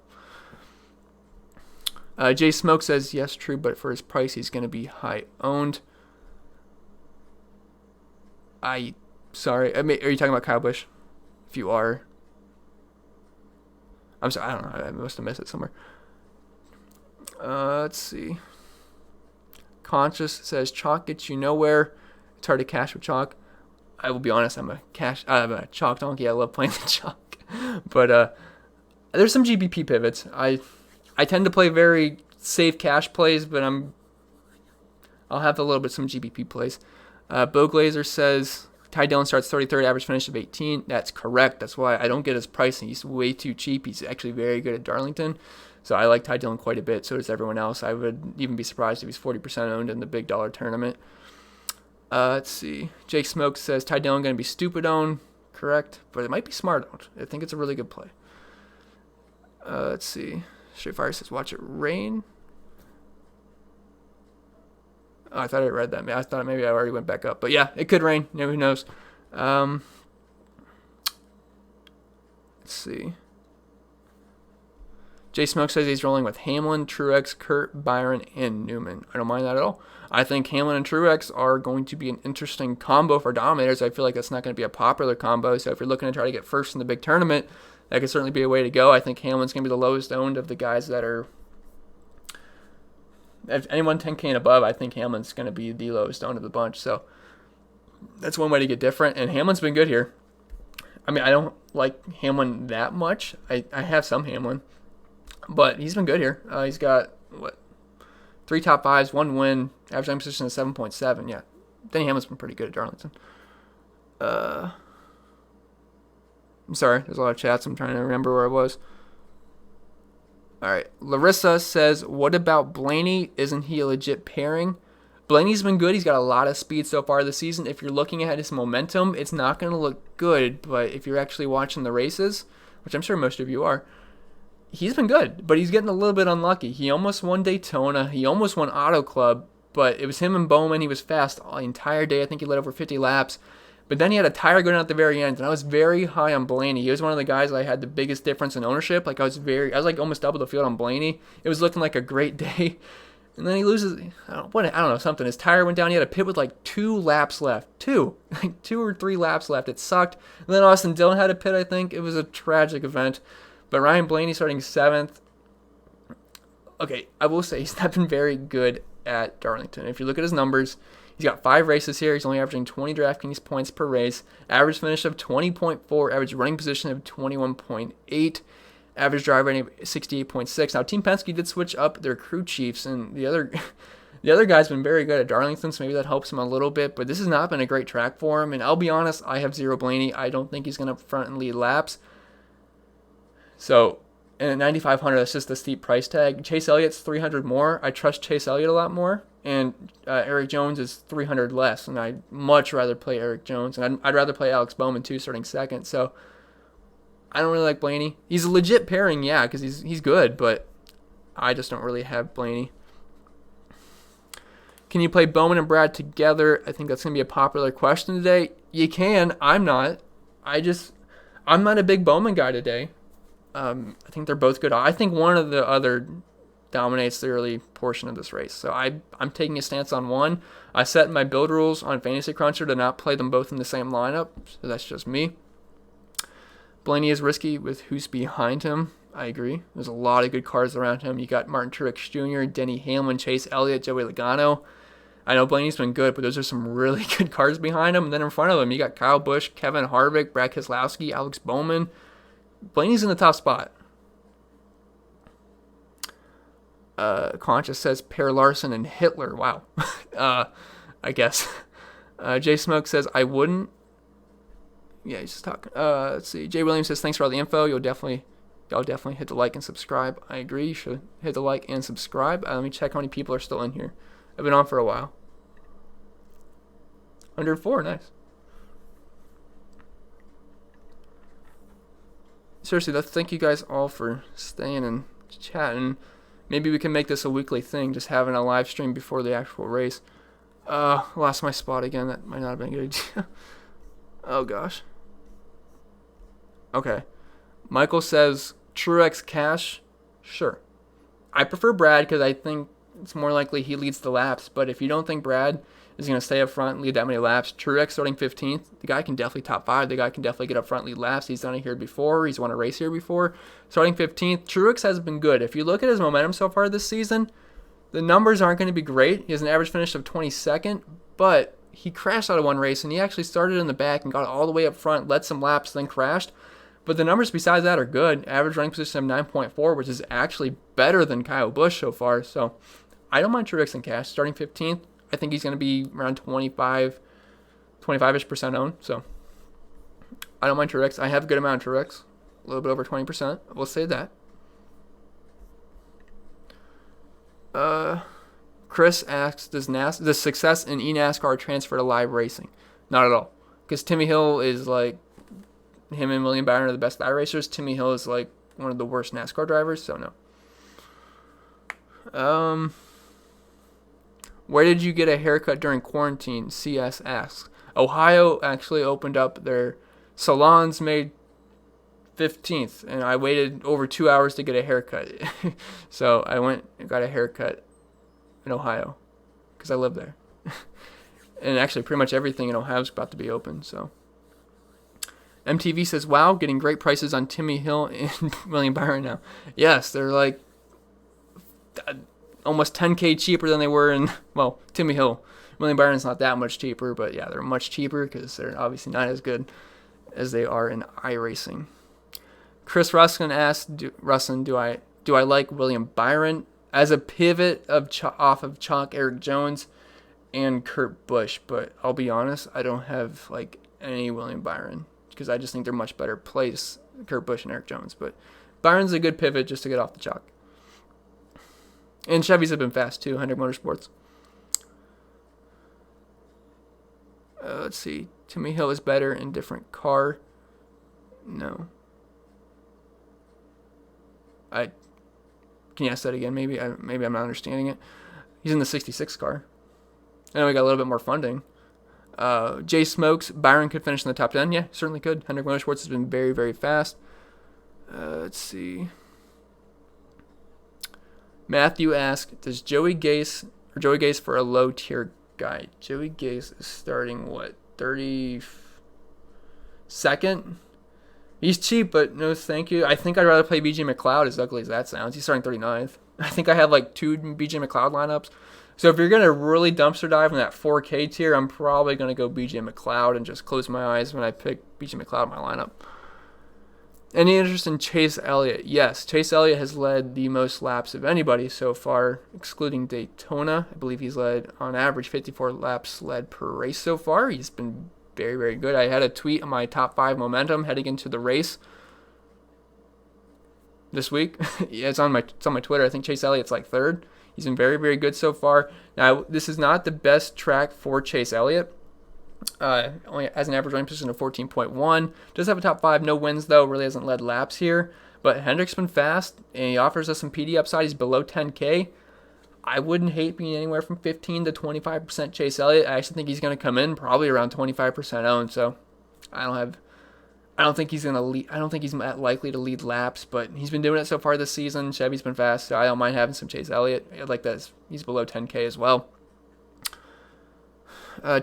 Jay Smoke says, yes, true, but for his price, he's going to be high owned. Sorry. I mean, are you talking about Kyle Busch? If you are, I'm sorry. I don't know. I must have missed it somewhere. Let's see. Conscious says, chalk gets you nowhere. It's hard to cash with chalk. I will be honest. I'm a chalk donkey. I love playing the chalk. But there's some GBP pivots. I tend to play very safe cash plays, but I'll have a little bit some GBP plays. Bo Glazer says Ty Dillon starts 33rd, average finish of 18. That's correct. That's why I don't get his pricing. He's way too cheap. He's actually very good at Darlington. So I like Ty Dillon quite a bit. So does everyone else. I would even be surprised if he's 40% owned in the big dollar tournament. Let's see. Jake Smoke says Ty Dillon going to be stupid owned. Correct. But it might be smart owned. I think it's a really good play. Let's see. Straight Fire says watch it rain. Oh, I thought I read that. I thought maybe I already went back up. But yeah, it could rain. Who knows? Let's see. Jay Smoke says he's rolling with Hamlin, Truex, Kurt, Byron, and Newman. I don't mind that at all. I think Hamlin and Truex are going to be an interesting combo for Dominators. I feel like that's not going to be a popular combo. So if you're looking to try to get first in the big tournament, that could certainly be a way to go. I think Hamlin's going to be the lowest owned of the guys that are... If anyone 10K and above, I think Hamlin's going to be the lowest owned of the bunch. So that's one way to get different. And Hamlin's been good here. I mean, I don't like Hamlin that much. I have some Hamlin. But he's been good here. He's got, 3 top 5s, 1 win, average time position of 7.7. Yeah, Denny Hamlin's been pretty good at Darlington. I'm sorry, there's a lot of chats. I'm trying to remember where I was. All right, Larissa says, what about Blaney? Isn't he a legit pairing? Blaney's been good. He's got a lot of speed so far this season. If you're looking at his momentum, it's not going to look good. But if you're actually watching the races, which I'm sure most of you are, he's been good, but he's getting a little bit unlucky. He almost won Daytona. He almost won Auto Club, but it was him and Bowman. He was fast the entire day. I think he led over 50 laps. But then he had a tire going out at the very end, and I was very high on Blaney. He was one of the guys that I had the biggest difference in ownership. Like I was like almost double the field on Blaney. It was looking like a great day. And then he loses, I don't know, something. His tire went down. He had a pit with like 2 laps left. 2 or 3 laps left. It sucked. And then Austin Dillon had a pit, I think. It was a tragic event. But Ryan Blaney starting 7th. Okay, I will say he's not been very good at Darlington. If you look at his numbers, he's got 5 races here. He's only averaging 20 DraftKings points per race. Average finish of 20.4. Average running position of 21.8. Average drive rating of 68.6. Now, Team Penske did switch up their crew chiefs, and the other guy's been very good at Darlington, so maybe that helps him a little bit. But this has not been a great track for him. And I'll be honest, I have 0 Blaney. I don't think he's going to front and lead laps. So, and at 9,500, that's just a steep price tag. Chase Elliott's 300 more. I trust Chase Elliott a lot more. And Eric Jones is 300 less. And I'd much rather play Eric Jones. And I'd rather play Alex Bowman, too, starting 2nd. So, I don't really like Blaney. He's a legit pairing, yeah, because he's good. But I just don't really have Blaney. Can you play Bowman and Brad together? I think that's going to be a popular question today. You can. I'm not. I'm not a big Bowman guy today. I think they're both good. I think one of the other dominates the early portion of this race. So I'm taking a stance on one. I set my build rules on Fantasy Cruncher to not play them both in the same lineup. So that's just me. Blaney is risky with who's behind him. I agree. There's a lot of good cars around him. You got Martin Truex Jr., Denny Hamlin, Chase Elliott, Joey Logano. I know Blaney's been good, but those are some really good cars behind him. And then in front of him, you got Kyle Busch, Kevin Harvick, Brad Keselowski, Alex Bowman. Blaney's in the top spot. Conscious says Per Larson and Hitler. Wow. I guess. Jay Smoke says I wouldn't. Yeah, he's just talking. Let's see. Jay Williams says thanks for all the info. Y'all definitely hit the like and subscribe. I agree. You should hit the like and subscribe. Let me check how many people are still in here. I've been on for a while. 104. Nice. Seriously, thank you guys all for staying and chatting. Maybe we can make this a weekly thing, just having a live stream before the actual race. Lost my spot again. That might not have been a good idea. Oh, gosh. Okay. Michael says Truex cash. Sure. I prefer Brad because I think it's more likely he leads the laps. But if you don't think Brad is going to stay up front and lead that many laps, Truex starting 15th, the guy can definitely top 5. The guy can definitely get up front and lead laps. He's done it here before. He's won a race here before. Starting 15th, Truex has been good. If you look at his momentum so far this season, the numbers aren't going to be great. He has an average finish of 22nd, but he crashed out of one race, and he actually started in the back and got all the way up front, led some laps, then crashed. But the numbers besides that are good. Average running position of 9.4, which is actually better than Kyle Busch so far. So I don't mind Truex in cash. Starting 15th, I think he's going to be around 25-ish% owned. So I don't mind Truex. I have a good amount of Truex, a little bit over 20%. We'll say that. Chris asks, does success in eNASCAR transfer to live racing? Not at all. Because Timmy Hill is like, him and William Byron are the best iRacers. Timmy Hill is like one of the worst NASCAR drivers, so no. Where did you get a haircut during quarantine? CS asks. Ohio actually opened up their salons May 15th, and I waited over 2 hours to get a haircut. So I went and got a haircut in Ohio because I live there. And actually pretty much everything in Ohio is about to be open, so. MTV says, wow, getting great prices on Timmy Hill and William Byron now. Yes, they're like almost 10K cheaper than they were in, well, Timmy Hill. William Byron's not that much cheaper, but yeah, they're much cheaper because they're obviously not as good as they are in iRacing. Chris Ruskin asks, do I like William Byron as a pivot off of Chalk, Eric Jones, and Kurt Busch? But I'll be honest, I don't have like any William Byron, because I just think they're much better plays, Kurt Busch and Eric Jones. But Byron's a good pivot just to get off the chalk. And Chevys have been fast too, Hendrick Motorsports. Let's see. Timmy Hill is better in different car. No. Can you ask that again? Maybe I'm not understanding it. He's in the 66 car. I know we got a little bit more funding. Jay Smokes, Byron could finish in the top 10. Yeah, certainly could. Hendrick Motorsports has been very, very fast. Let's see. Matthew asks, does Joey Gase for a low tier guy? Joey Gase is starting, 32nd? He's cheap, but no thank you. I think I'd rather play BJ McLeod, as ugly as that sounds. He's starting 39th. I think I have like 2 BJ McLeod lineups. So if you're going to really dumpster dive in that 4K tier, I'm probably going to go BJ McLeod and just close my eyes when I pick BJ McLeod in my lineup. Any interest in Chase Elliott? Yes, Chase Elliott has led the most laps of anybody so far, excluding Daytona. I believe he's led, on average, 54 laps led per race so far. He's been very, very good. I had a tweet on my top 5 momentum heading into the race this week. Yeah, it's on my Twitter. I think Chase Elliott's like 3rd. He's been very, very good so far. Now, this is not the best track for Chase Elliott. Only has an average running position of 14.1. Does have a top 5. No wins, though. Really hasn't led laps here. But Hendrick's been fast, and he offers us some PD upside. He's below 10K. I wouldn't hate being anywhere from 15 to 25% Chase Elliott. I actually think he's going to come in probably around 25% owned. So I don't think he's going to lead. I don't think he's that likely to lead laps, but he's been doing it so far this season. Chevy's been fast, so I don't mind having some Chase Elliott. I like that he's below 10K as well.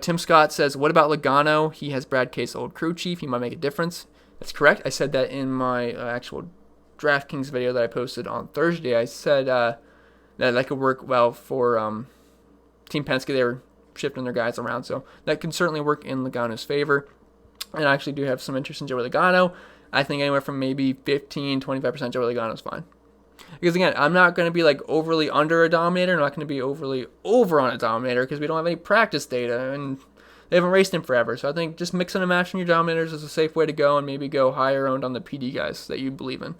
Tim Scott says, what about Logano? He has Brad K's old crew chief. He might make a difference. That's correct. I said that in my actual DraftKings video that I posted on Thursday. I said that could work well for Team Penske. They were shifting their guys around, so that can certainly work in Logano's favor. And I actually do have some interest in Joey Logano. I think anywhere from maybe 15-25% Joey Logano is fine. Because again, I'm not going to be like overly under a Dominator. I'm not going to be overly over on a Dominator because we don't have any practice data and they haven't raced him forever. So I think just mixing and matching your Dominators is a safe way to go, and maybe go higher owned on the PD guys that you believe in.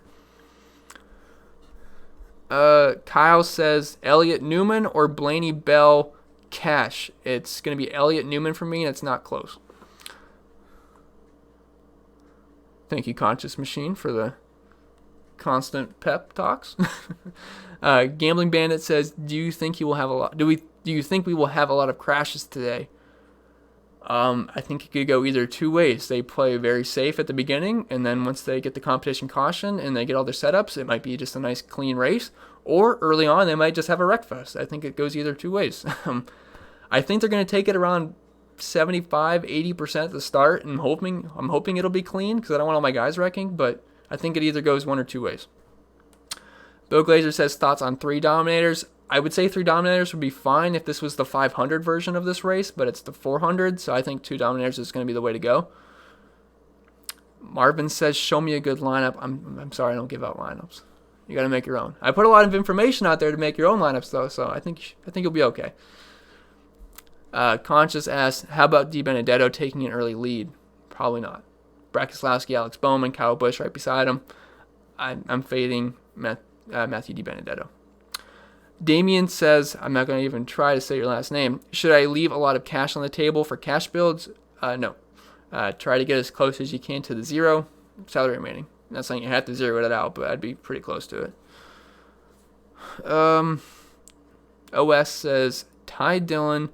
Kyle says Elliott Newman or Blaney Bell cash. It's going to be Elliott Newman for me, and it's not close. Thank you, Conscious Machine, for the constant pep talks. Gambling Bandit says, do you think we will have a lot of crashes today? I think it could go either two ways. They play very safe at the beginning, and then once they get the competition caution and they get all their setups, it might be just a nice clean race. Or early on, they might just have a wreck fest. I think it goes either two ways. I think they're going to take it around 75-80% at the start, and I'm hoping it'll be clean because I don't want all my guys wrecking, but I think it either goes one or two ways. Bill Glazer says thoughts on 3 Dominators. I would say 3 Dominators would be fine if this was the 500 version of this race, but it's the 400, so I think 2 Dominators is going to be the way to go. Marvin says, show me a good lineup. I'm sorry, I don't give out lineups. You got to make your own. I put a lot of information out there to make your own lineups, though, so I think you'll be okay. Conscious asks, how about Di Benedetto taking an early lead? Probably not. Brackeslowski, Alex Bowman, Kyle Busch right beside him. I'm fading Matthew Di Benedetto. Damien says, I'm not going to even try to say your last name. Should I leave a lot of cash on the table for cash builds? No. Try to get as close as you can to the 0 salary remaining. I'm not saying you have to zero it out, but I'd be pretty close to it. OS says, Ty Dillon.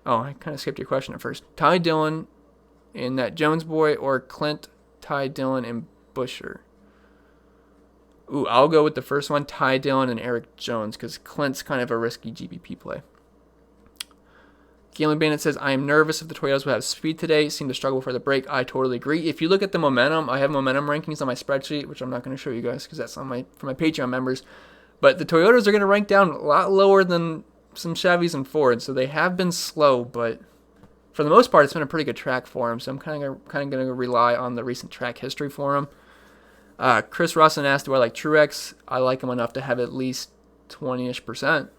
Oh, I kind of skipped your question at first. Ty Dillon and that Jones boy, or Clint, Ty Dillon, and Busher? Ooh, I'll go with the first one, Ty Dillon and Eric Jones, because Clint's kind of a risky GPP play. Gambling Bandit says, I am nervous if the Toyotas will have speed today. Seem to struggle for the break. I totally agree. If you look at the momentum, I have momentum rankings on my spreadsheet, which I'm not going to show you guys because that's for my Patreon members. But the Toyotas are going to rank down a lot lower than some Chevys and Fords, so they have been slow, but for the most part, it's been a pretty good track for them. So I'm kind of going to rely on the recent track history for them. Chris Russin asked, do I like Truex? I like him enough to have at least 20-ish%.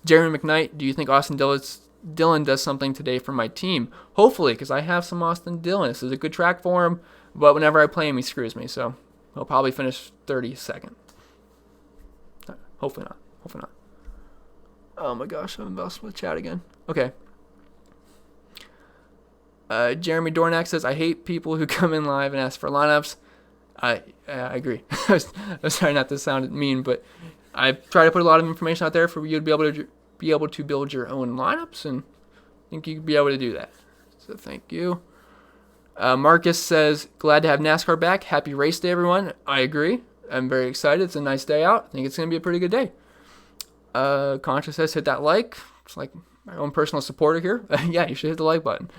Jeremy McKnight, do you think Austin Dillon does something today for my team? Hopefully, because I have some Austin Dillon. This is a good track for him, but whenever I play him, he screws me. So he'll probably finish 32nd. Hopefully not. Oh my gosh, I'm about to chat again. Okay. Jeremy Dornack says, I hate people who come in live and ask for lineups. I agree. I'm sorry not to sound mean, but I try to put a lot of information out there for you to be able to build your own lineups, and I think you'd be able to do that. So thank you. Marcus says, glad to have NASCAR back. Happy race day, everyone. I agree. I'm very excited. It's a nice day out. I think it's going to be a pretty good day. Conscious says, hit that like. It's like my own personal supporter here. Yeah, you should hit the like button.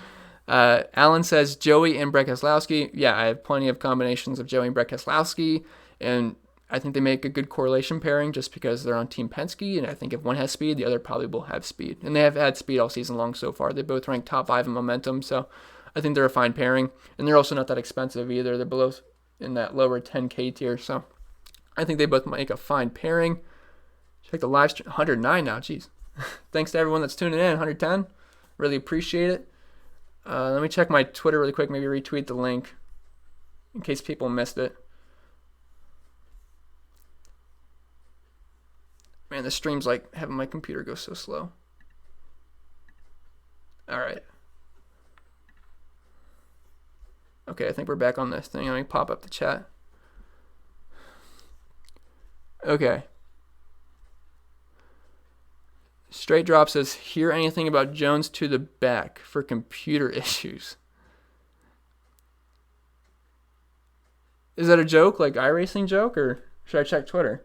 Alan says, Joey and Brett Keselowski. Yeah, I have plenty of combinations of Joey and Brett Keselowski, and I think they make a good correlation pairing just because they're on Team Penske, and I think if one has speed, the other probably will have speed. And they have had speed all season long so far. They both rank top 5 in momentum, so I think they're a fine pairing. And they're also not that expensive either. They're below in that lower 10K tier, so I think they both make a fine pairing. Check the live stream. 109 now, jeez. Thanks to everyone that's tuning in. 110. Really appreciate it. Let me check my Twitter really quick, maybe retweet the link in case people missed it. Man, the stream's like having my computer go so slow. All right. Okay, I think we're back on this thing. Let me pop up the chat. Okay. Straight Drop says, hear anything about Jones to the back for computer issues? Is that a joke, like iRacing joke, or should I check Twitter?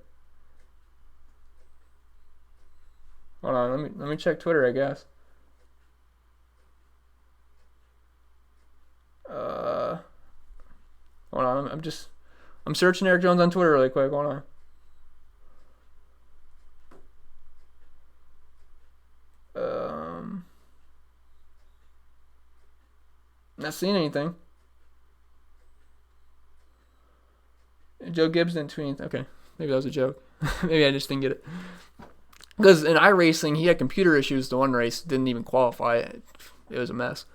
Hold on, let me check Twitter, I guess. Hold on, I'm searching Eric Jones on Twitter really quick. Hold on. Not seeing anything. Joe Gibbs didn't tweet anything. Okay, maybe that was a joke. Maybe I just didn't get it. Because in iRacing, he had computer issues. The one race didn't even qualify. It was a mess.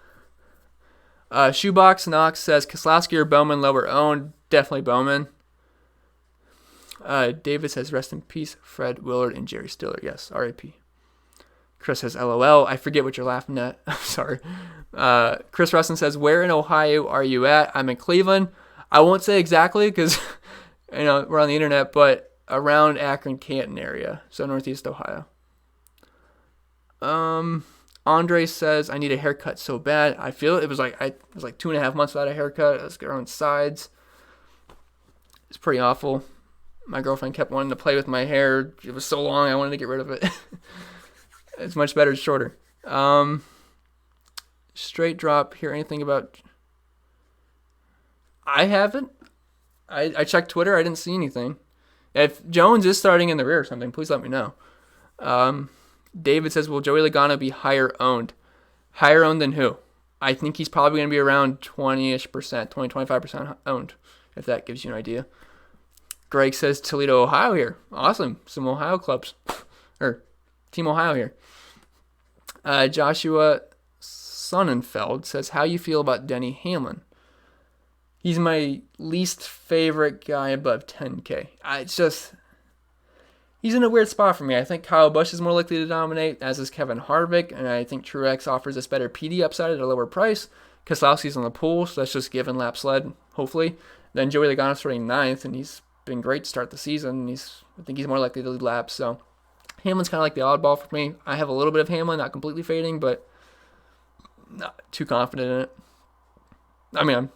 Shoebox Knox says, Keselowski or Bowman lower owned? Definitely Bowman. David says, rest in peace, Fred Willard and Jerry Stiller. Yes, R.I.P. Chris says, LOL. I forget what you're laughing at. I'm sorry. Chris Rustin says, where in Ohio are you at? I'm in Cleveland. I won't say exactly because we're on the internet, but around Akron, Canton area, so Northeast Ohio. Andre says, I need a haircut so bad. I feel it was like 2.5 months without a haircut. I was growing sides. It's pretty awful. My girlfriend kept wanting to play with my hair. It was so long, I wanted to get rid of it. It's much better, it's shorter. Straight drop. Hear anything about... I haven't. I checked Twitter. I didn't see anything. If Jones is starting in the rear or something, please let me know. David says, will Joey Logano be higher owned? Higher owned than who? I think he's probably going to be around 20-ish%, 25% owned, if that gives you an idea. Greg says, Toledo, Ohio here. Awesome. Some Ohio clubs. Or Team Ohio here. Joshua Sonnenfeld says, how you feel about Denny Hamlin? He's my least favorite guy above 10K. It's just... He's in a weird spot for me. I think Kyle Busch is more likely to dominate, as is Kevin Harvick, and I think Truex offers us better PD upside at a lower price. Keselowski's on the pool, so that's just given lap sled, hopefully. Then Joey Logano's starting 9th, and he's been great to start the season. I think he's more likely to lead laps, so Hamlin's kind of like the oddball for me. I have a little bit of Hamlin, not completely fading, but not too confident in it. I mean, I'm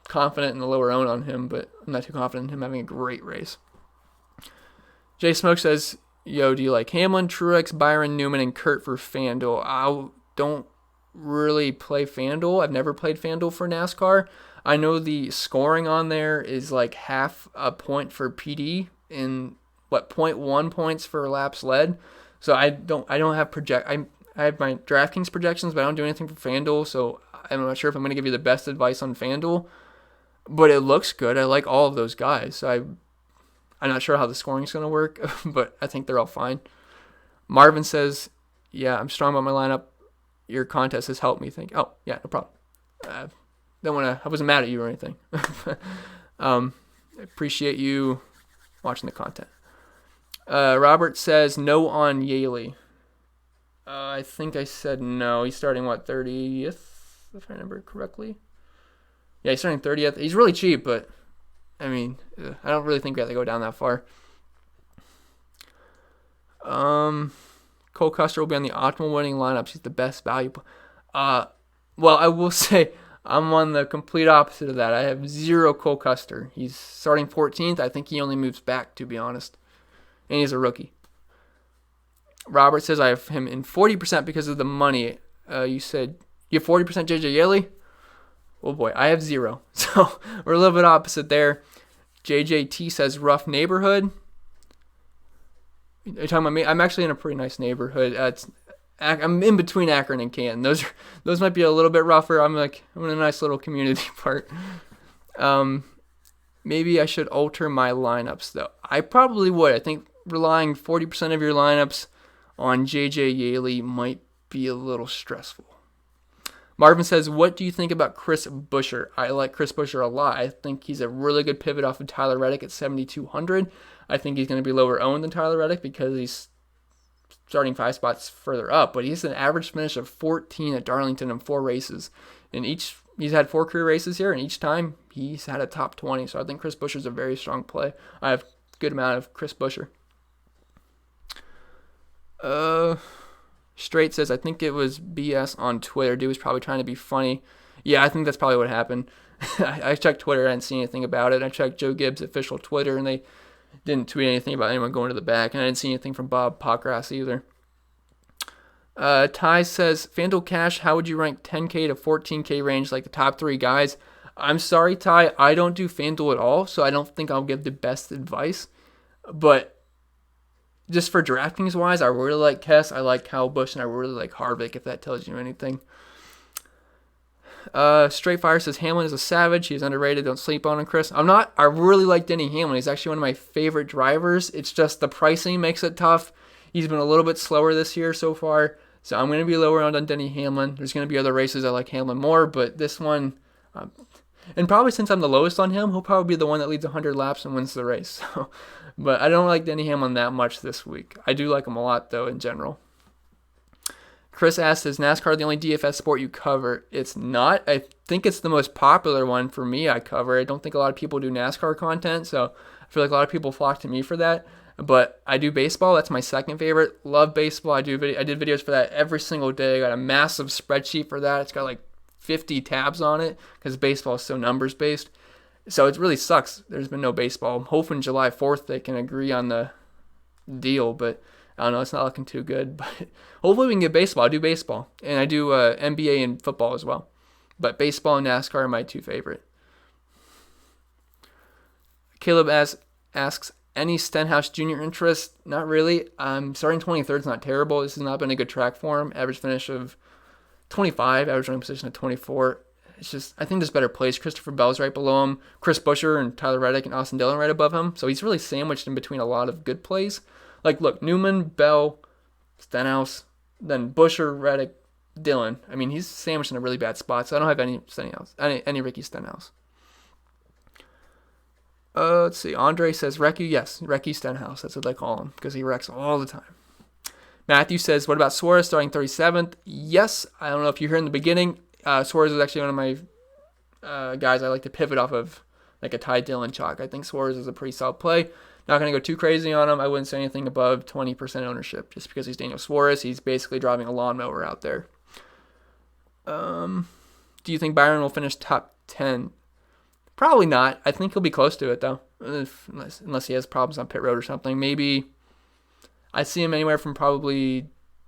confident in the lower own on him, but I'm not too confident in him having a great race. Jay Smoke says, yo, do you like Hamlin, Truex, Byron, Newman, and Kurt for FanDuel? I don't really play FanDuel. I've never played FanDuel for NASCAR. I know the scoring on there is like half a point for PD and 0.1 points for laps led. So I don't have I have my DraftKings projections, but I don't do anything for FanDuel, so I'm not sure if I'm going to give you the best advice on FanDuel. But it looks good. I like all of those guys. So I'm not sure how the scoring is going to work, but I think they're all fine. Marvin says, yeah, I'm strong about my lineup. Your contest has helped me think. Oh, yeah, no problem. I wasn't mad at you or anything. I appreciate you watching the content. Robert says no on Yaley. I think I said no. He's starting, 30th, if I remember correctly? Yeah, he's starting 30th. He's really cheap, but, I mean, I don't really think we have to go down that far. Cole Custer will be on the optimal winning lineups. He's the best value. Well, I will say I'm on the complete opposite of that. I have 0 Cole Custer. He's starting 14th. I think he only moves back, to be honest. And he's a rookie. Robert says I have him in 40% because of the money. You said you have 40% JJ Yeley? Oh boy, I have 0. So we're a little bit opposite there. JJT says rough neighborhood. Are you talking about me? I'm actually in a pretty nice neighborhood. I'm in between Akron and Canton. Those might be a little bit rougher. I'm in a nice little community part. Maybe I should alter my lineups though. I probably would. I think relying 40% of your lineups on JJ Yaley might be a little stressful. Marvin says, what do you think about Chris Buescher? I like Chris Buescher a lot. I think he's a really good pivot off of Tyler Reddick at 7,200. I think he's going to be lower owned than Tyler Reddick because he's starting 5 spots further up. But he's an average finish of 14 at Darlington in 4 races. He's had 4 career races here, and each time he's had a top 20. So I think Chris Buescher's a very strong play. I have a good amount of Chris Buescher. Straight says, I think it was BS on Twitter. Dude was probably trying to be funny. Yeah, I think that's probably what happened. I checked Twitter. I didn't see anything about it. I checked Joe Gibbs' official Twitter, and they didn't tweet anything about anyone going to the back. And I didn't see anything from Bob Pockgrass either. Ty says, FanDuel Cash, how would you rank 10K to 14K range like the top 3 guys? I'm sorry, Ty. I don't do FanDuel at all, so I don't think I'll give the best advice. But just for DraftKings wise, I really like Kess, I like Kyle Busch, and I really like Harvick, if that tells you anything. Straight Fire says Hamlin is a savage. He's underrated. Don't sleep on him, Chris. I'm not. I really like Denny Hamlin. He's actually one of my favorite drivers. It's just the pricing makes it tough. He's been a little bit slower this year so far, so I'm going to be lower on Denny Hamlin. There's going to be other races I like Hamlin more, but this one, and probably since I'm the lowest on him, he'll probably be the one that leads 100 laps and wins the race. So, but I don't like Denny Hamlin that much this week. I do like him a lot, though, in general. Chris asks, is NASCAR the only DFS sport you cover? It's not. I think it's the most popular one for me I cover. I don't think a lot of people do NASCAR content, so I feel like a lot of people flock to me for that. But I do baseball. That's my second favorite. Love baseball. I did videos for that every single day. I got a massive spreadsheet for that. It's got like 50 tabs on it because baseball is so numbers based. So it really sucks. There's been no baseball. I'm hoping July 4th they can agree on the deal, but I don't know. It's not looking too good. But hopefully we can get baseball. I do baseball, and I do NBA and football as well. But baseball and NASCAR are my two favorite. Caleb asks, any Stenhouse Jr. interest? Not really. Starting 23rd is not terrible. This has not been a good track for him. Average finish of 25, average running position of 24. It's just, I think there's better plays. Christopher Bell's right below him. Chris Buescher and Tyler Reddick and Austin Dillon right above him. So he's really sandwiched in between a lot of good plays. Like, look, Newman, Bell, Stenhouse, then Buescher, Reddick, Dillon. I mean, he's sandwiched in a really bad spot, so I don't have any Ricky Stenhouse. Let's see. Andre says Recky. Yes, Recky Stenhouse. That's what they call him because he wrecks all the time. Matthew says, what about Suarez starting 37th? Yes. I don't know if you heard in the beginning. Suarez is actually one of my guys I like to pivot off of, like a Ty Dillon chalk. I think Suarez is a pretty solid play. Not going to go too crazy on him. I wouldn't say anything above 20% ownership just because he's Daniel Suarez. He's basically driving a lawnmower out there. Do you think Byron will finish top 10? Probably not. I think he'll be close to it, though, unless he has problems on pit road or something. Maybe I see him anywhere from probably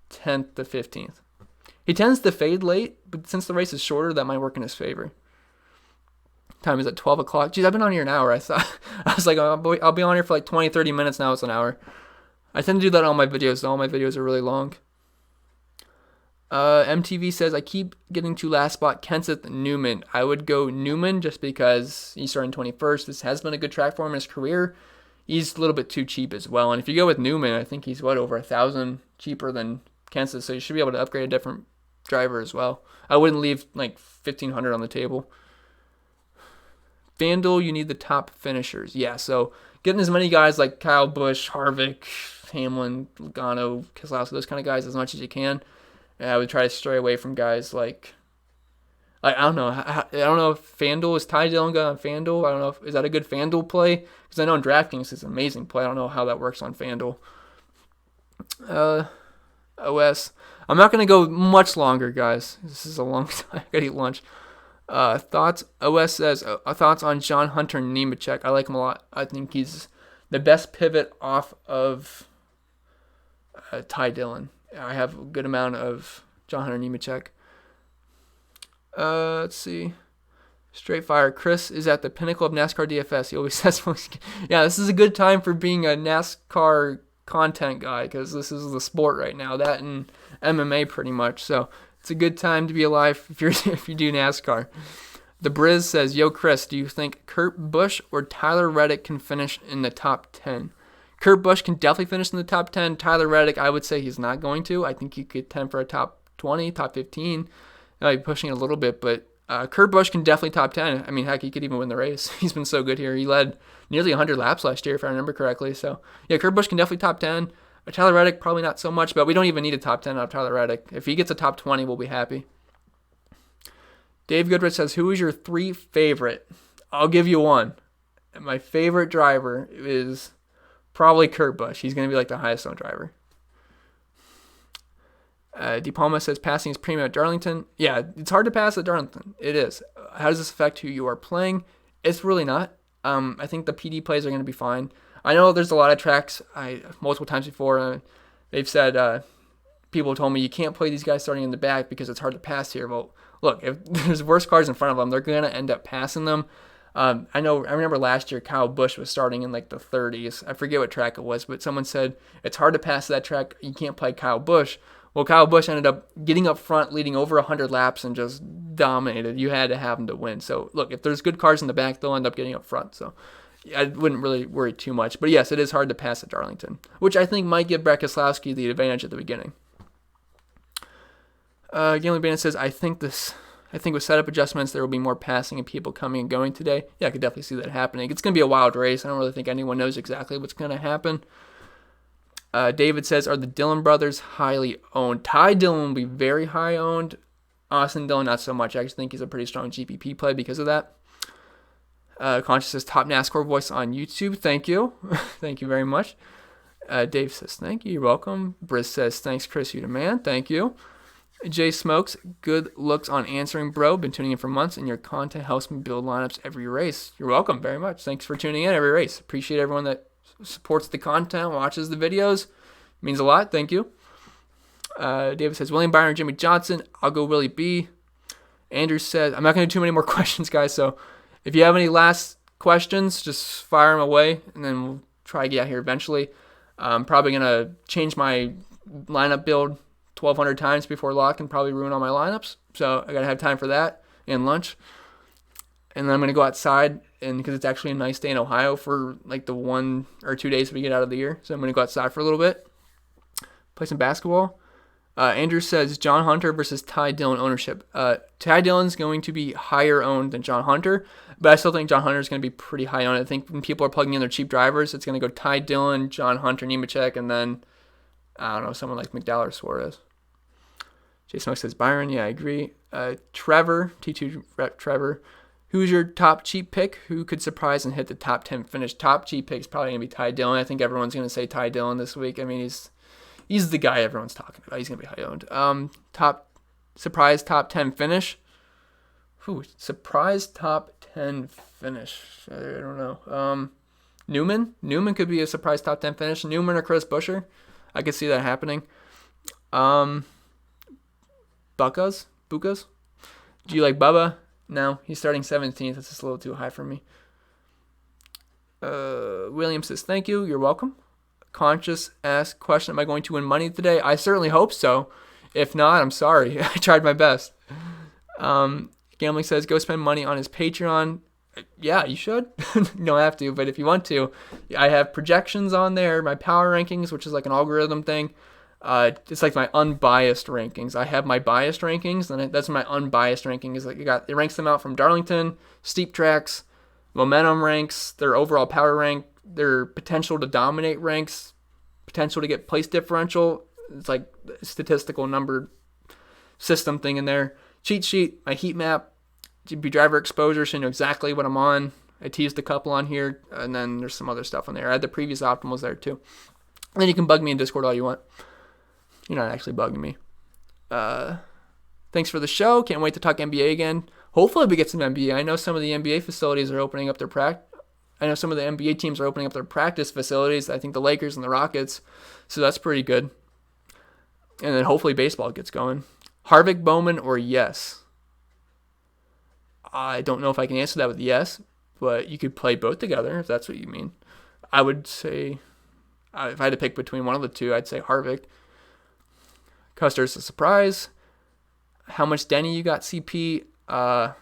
10th to 15th. He tends to fade late, but since the race is shorter, that might work in his favor. Time is at 12 o'clock. Geez, I've been on here an hour. I was like, I'll be on here for like 20, 30 minutes. Now it's an hour. I tend to do that on all my videos. All my videos are really long. MTV says, I keep getting to last spot, Kenseth Newman. I would go Newman just because he's starting 21st. This has been a good track for him in his career. He's a little bit too cheap as well. And if you go with Newman, I think he's, over $1,000 cheaper than Kenseth. So you should be able to upgrade a different driver as well. I wouldn't leave like $1,500 on the table. FanDuel, you need the top finishers. Yeah, so getting as many guys like Kyle Busch, Harvick, Hamlin, Logano, Keselowski, those kind of guys as much as you can. And I would try to stray away from guys like I don't know. I don't know if FanDuel is Ty Dillon guy on FanDuel. I don't know is that a good FanDuel play? Because I know in Draftkings it's an amazing play. I don't know how that works on FanDuel. OS. I'm not going to go much longer, guys. This is a long time. I got to eat lunch. Thoughts. OS says thoughts on John Hunter Nemechek. I like him a lot. I think he's the best pivot off of Ty Dillon. I have a good amount of John Hunter Nemechek. Let's see. Straight fire. Chris is at the pinnacle of NASCAR DFS. He always says, yeah, this is a good time for being a NASCAR content guy because this is the sport right now. That and MMA pretty much. So it's a good time to be alive if you do NASCAR. The Briz says, yo, Chris, do you think Kurt Busch or Tyler Reddick can finish in the top 10? Kurt Busch can definitely finish in the top 10. Tyler Reddick, I would say he's not going to. I think he could 10 for a top 20, top 15. Might be pushing it a little bit, but Kurt Busch can definitely top 10. I mean, heck, he could even win the race. He's been so good here. He led nearly 100 laps last year, if I remember correctly. So, yeah, Kurt Busch can definitely top 10. Tyler Reddick, probably not so much, but we don't even need a top 10 out of Tyler Reddick. If he gets a top 20, we'll be happy. Dave Goodrich says, who is your 3 favorite? I'll give you one. My favorite driver is probably Kurt Busch. He's going to be like the highest owned driver. De Palma says passing is premium at Darlington. Yeah, it's hard to pass at Darlington. It is. How does this affect who you are playing? It's really not. I think the PD plays are going to be fine. I know there's a lot of tracks. Multiple times before, they've said people told me you can't play these guys starting in the back because it's hard to pass here. Well, look, if there's worse cars in front of them, they're going to end up passing them. I remember last year Kyle Busch was starting in like the 30s. I forget what track it was, but someone said it's hard to pass that track. You can't play Kyle Busch. Well, Kyle Busch ended up getting up front, leading over 100 laps, and just dominated. You had to have him to win. So, look, if there's good cars in the back, they'll end up getting up front. So, I wouldn't really worry too much. But, yes, it is hard to pass at Darlington, which I think might give Brad Keselowski the advantage at the beginning. Galen Bennett says, I think with setup adjustments, there will be more passing and people coming and going today. Yeah, I could definitely see that happening. It's going to be a wild race. I don't really think anyone knows exactly what's going to happen. David says, are the Dillon brothers highly owned? Ty Dillon will be very high owned. Austin Dillon, not so much. I actually think he's a pretty strong GPP play because of that. Conscious says, top NASCAR voice on YouTube. Thank you. Thank you very much. Dave says, thank you. You're welcome. Briz says, thanks, Chris. You the man. Thank you. Jay Smokes, good looks on answering, bro. Been tuning in for months, and your content helps me build lineups every race. You're welcome very much. Thanks for tuning in every race. Appreciate everyone that supports the content, watches the videos. It means a lot. Thank you. David says, William Byron, Jimmy Johnson. I'll go Willie B. Andrew says, I'm not going to do too many more questions, guys, so if you have any last questions, just fire them away, and then we'll try to get out here eventually. I'm probably going to change my lineup build 1,200 times before lock and probably ruin all my lineups. So I got to have time for that and lunch. And then I'm going to go outside, and because it's actually a nice day in Ohio for like the 1 or 2 days we get out of the year. So I'm going to go outside for a little bit, play some basketball. Andrew says John Hunter versus Ty Dillon ownership. Ty Dillon's going to be higher owned than John Hunter, but I still think John Hunter is going to be pretty high owned. I think when people are plugging in their cheap drivers, it's going to go Ty Dillon, John Hunter, Nemechek, and then, I don't know, someone like McDowell or Suarez. Jay Smoke says Byron. Yeah, I agree. Trevor, T2 rep Trevor. Who's your top cheap pick? Who could surprise and hit the top 10 finish? Top cheap pick is probably going to be Ty Dillon. I think everyone's going to say Ty Dillon this week. I mean, he's the guy everyone's talking about. He's going to be high owned. Top surprise top 10 finish. Surprise top 10 finish. I don't know. Newman could be a surprise top 10 finish. Newman or Chris Buescher. I could see that happening. Bucas? Do you like Bubba? No, he's starting 17th. That's just a little too high for me. William says, thank you. You're welcome. Conscious asks, question, am I going to win money today? I certainly hope so. If not, I'm sorry. I tried my best. Gambling says, go spend money on his Patreon. Yeah, you should. You don't have to, but if you want to, I have projections on there, my power rankings, which is like an algorithm thing. It's like my unbiased rankings. I have my biased rankings, and that's my unbiased rankings. Like it ranks them out from Darlington, steep tracks, momentum ranks, their overall power rank, their potential to dominate ranks, potential to get place differential. It's like a statistical numbered system thing in there. Cheat sheet, my heat map, GP driver exposure, so you know exactly what I'm on. I teased a couple on here, and then there's some other stuff on there. I had the previous optimals there too. And then you can bug me in Discord all you want. You're not actually bugging me. Thanks for the show. Can't wait to talk NBA again. Hopefully we get some NBA. I know some of the NBA facilities are opening up their I know some of the NBA teams are opening up their practice facilities. I think the Lakers and the Rockets. So that's pretty good. And then hopefully baseball gets going. Harvick, Bowman, or yes? I don't know if I can answer that with yes, but you could play both together if that's what you mean. I would say, if I had to pick between one of the two, I'd say Harvick. Custer's a surprise. How much Denny you got, CP? I'll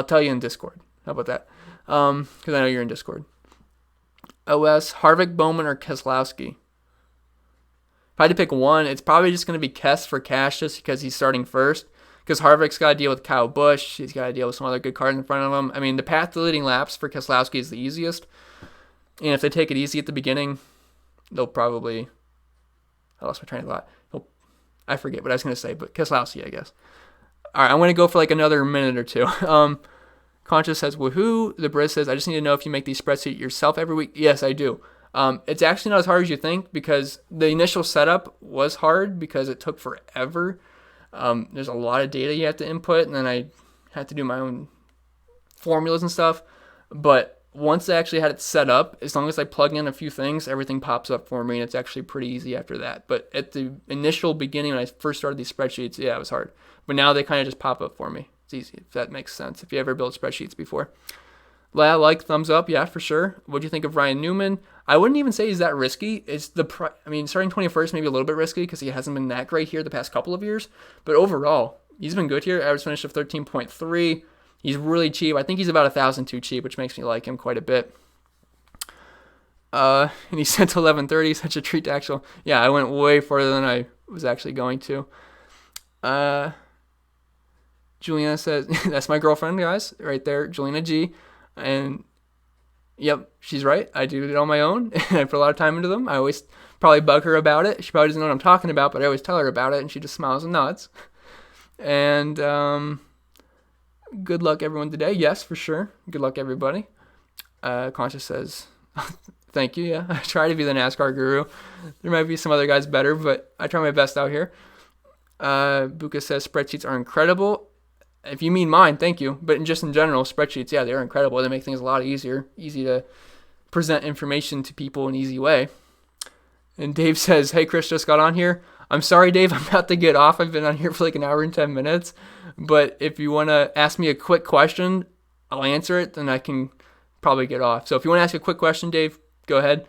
tell you in Discord. How about that? Because I know you're in Discord. OS, Harvick, Bowman, or Keselowski? If I had to pick one, it's probably just going to be Kes for cash just because he's starting first. Because Harvick's got to deal with Kyle Busch. He's got to deal with some other good cars in front of him. I mean, the path to leading laps for Keselowski is the easiest. And if they take it easy at the beginning, they'll probably... I lost my train of thought. I forget what I was going to say, but Keselowski, I guess. All right, I'm going to go for like another minute or two. Conscious says, woohoo. The Briz says, I just need to know if you make these spreadsheets yourself every week. Yes, I do. It's actually not as hard as you think because the initial setup was hard because it took forever. There's a lot of data you have to input, and then I had to do my own formulas and stuff. But once I actually had it set up, as long as I plug in a few things, everything pops up for me, and it's actually pretty easy after that. But at the initial beginning, when I first started these spreadsheets, yeah, it was hard. But now they kind of just pop up for me. It's easy, if that makes sense, if you ever built spreadsheets before. Like, thumbs up, yeah, for sure. What do you think of Ryan Newman? I wouldn't even say he's that risky. It's starting 21st maybe a little bit risky because he hasn't been that great here the past couple of years. But overall, he's been good here. Average finish of 13.3. He's really cheap. I think he's about 1,000 too cheap, which makes me like him quite a bit. And he's sent to 11:30. Such a treat to actually. Yeah, I went way further than I was actually going to. Juliana says, that's my girlfriend, guys, right there, Juliana G. And, yep, she's right. I do it on my own, and I put a lot of time into them. I always probably bug her about it. She probably doesn't know what I'm talking about, but I always tell her about it, and she just smiles and nods. And, good luck, everyone, today. Yes, for sure. Good luck, everybody. Conscious says, Thank you. Yeah, I try to be the NASCAR guru. There might be some other guys better, but I try my best out here. Buka says spreadsheets are incredible. If you mean mine, thank you. But just in general, spreadsheets, yeah, they're incredible. They make things a lot easier. Easy to present information to people in an easy way. And Dave says, hey, Chris just got on here. I'm sorry, Dave, I'm about to get off. I've been on here for like an hour and 10 minutes. But if you want to ask me a quick question, I'll answer it. Then I can probably get off. So if you want to ask a quick question, Dave, go ahead.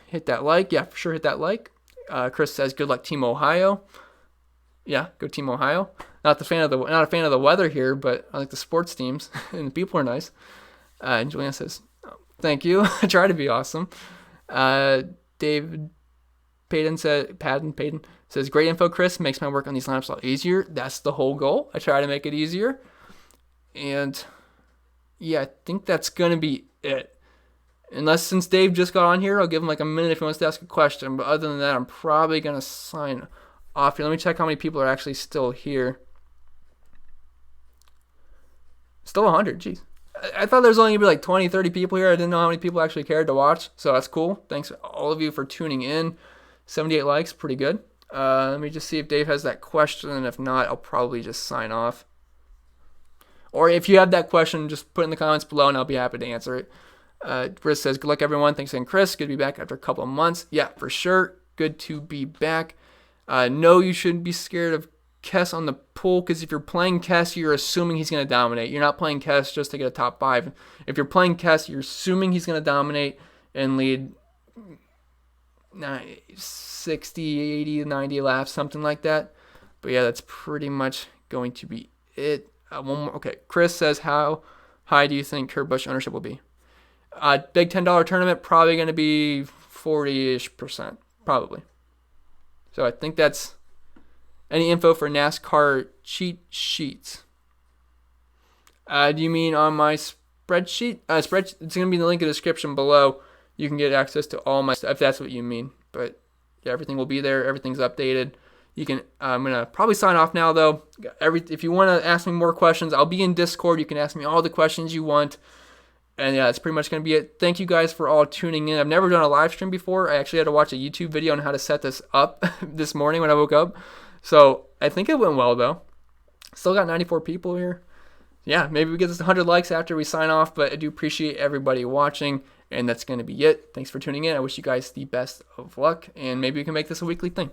Hit that like. Yeah, for sure, hit that like. Chris says, good luck, Team Ohio. Yeah, go Team Ohio. Not a fan of the weather here, but I like the sports teams, and the people are nice. And Juliana says, thank you. I try to be awesome. David Payton says, great info, Chris. Makes my work on these lineups a lot easier. That's the whole goal. I try to make it easier. And yeah, I think that's going to be it. Unless since Dave just got on here, I'll give him like a minute if he wants to ask a question. But other than that, I'm probably going to sign off here. Let me check how many people are actually still here. Still 100, jeez. I thought there was only going to be like 20, 30 people here. I didn't know how many people actually cared to watch. So that's cool. Thanks all of you for tuning in. 78 likes, pretty good. Let me just see if Dave has that question. And if not, I'll probably just sign off. Or if you have that question, just put it in the comments below and I'll be happy to answer it. Chris says, good luck, everyone. Thanks again, Chris. Good to be back after a couple of months. Yeah, for sure. Good to be back. No, you shouldn't be scared of Kess on the pool, because if you're playing Kess, you're assuming he's going to dominate. You're not playing Kess just to get a top 5. If you're playing Kess, you're assuming he's going to dominate and lead 60, 80, 90 laps, something like that. But yeah, that's pretty much going to be it. One more. Okay, Chris says, how high do you think Kurt Busch ownership will be? Big $10 tournament, probably going to be 40-ish%, probably. So I think that's any info for NASCAR cheat sheets. Do you mean on my spreadsheet? It's going to be in the link in the description below. You can get access to all my stuff if that's what you mean. But yeah, everything will be there. Everything's updated. You can. I'm gonna probably sign off now though. If you want to ask me more questions, I'll be in Discord. You can ask me all the questions you want. And yeah, that's pretty much going to be it. Thank you guys for all tuning in. I've never done a live stream before. I actually had to watch a YouTube video on how to set this up this morning when I woke up. So I think it went well, though. Still got 94 people here. Yeah, maybe we get this 100 likes after we sign off, but I do appreciate everybody watching, and that's going to be it. Thanks for tuning in. I wish you guys the best of luck, and maybe we can make this a weekly thing.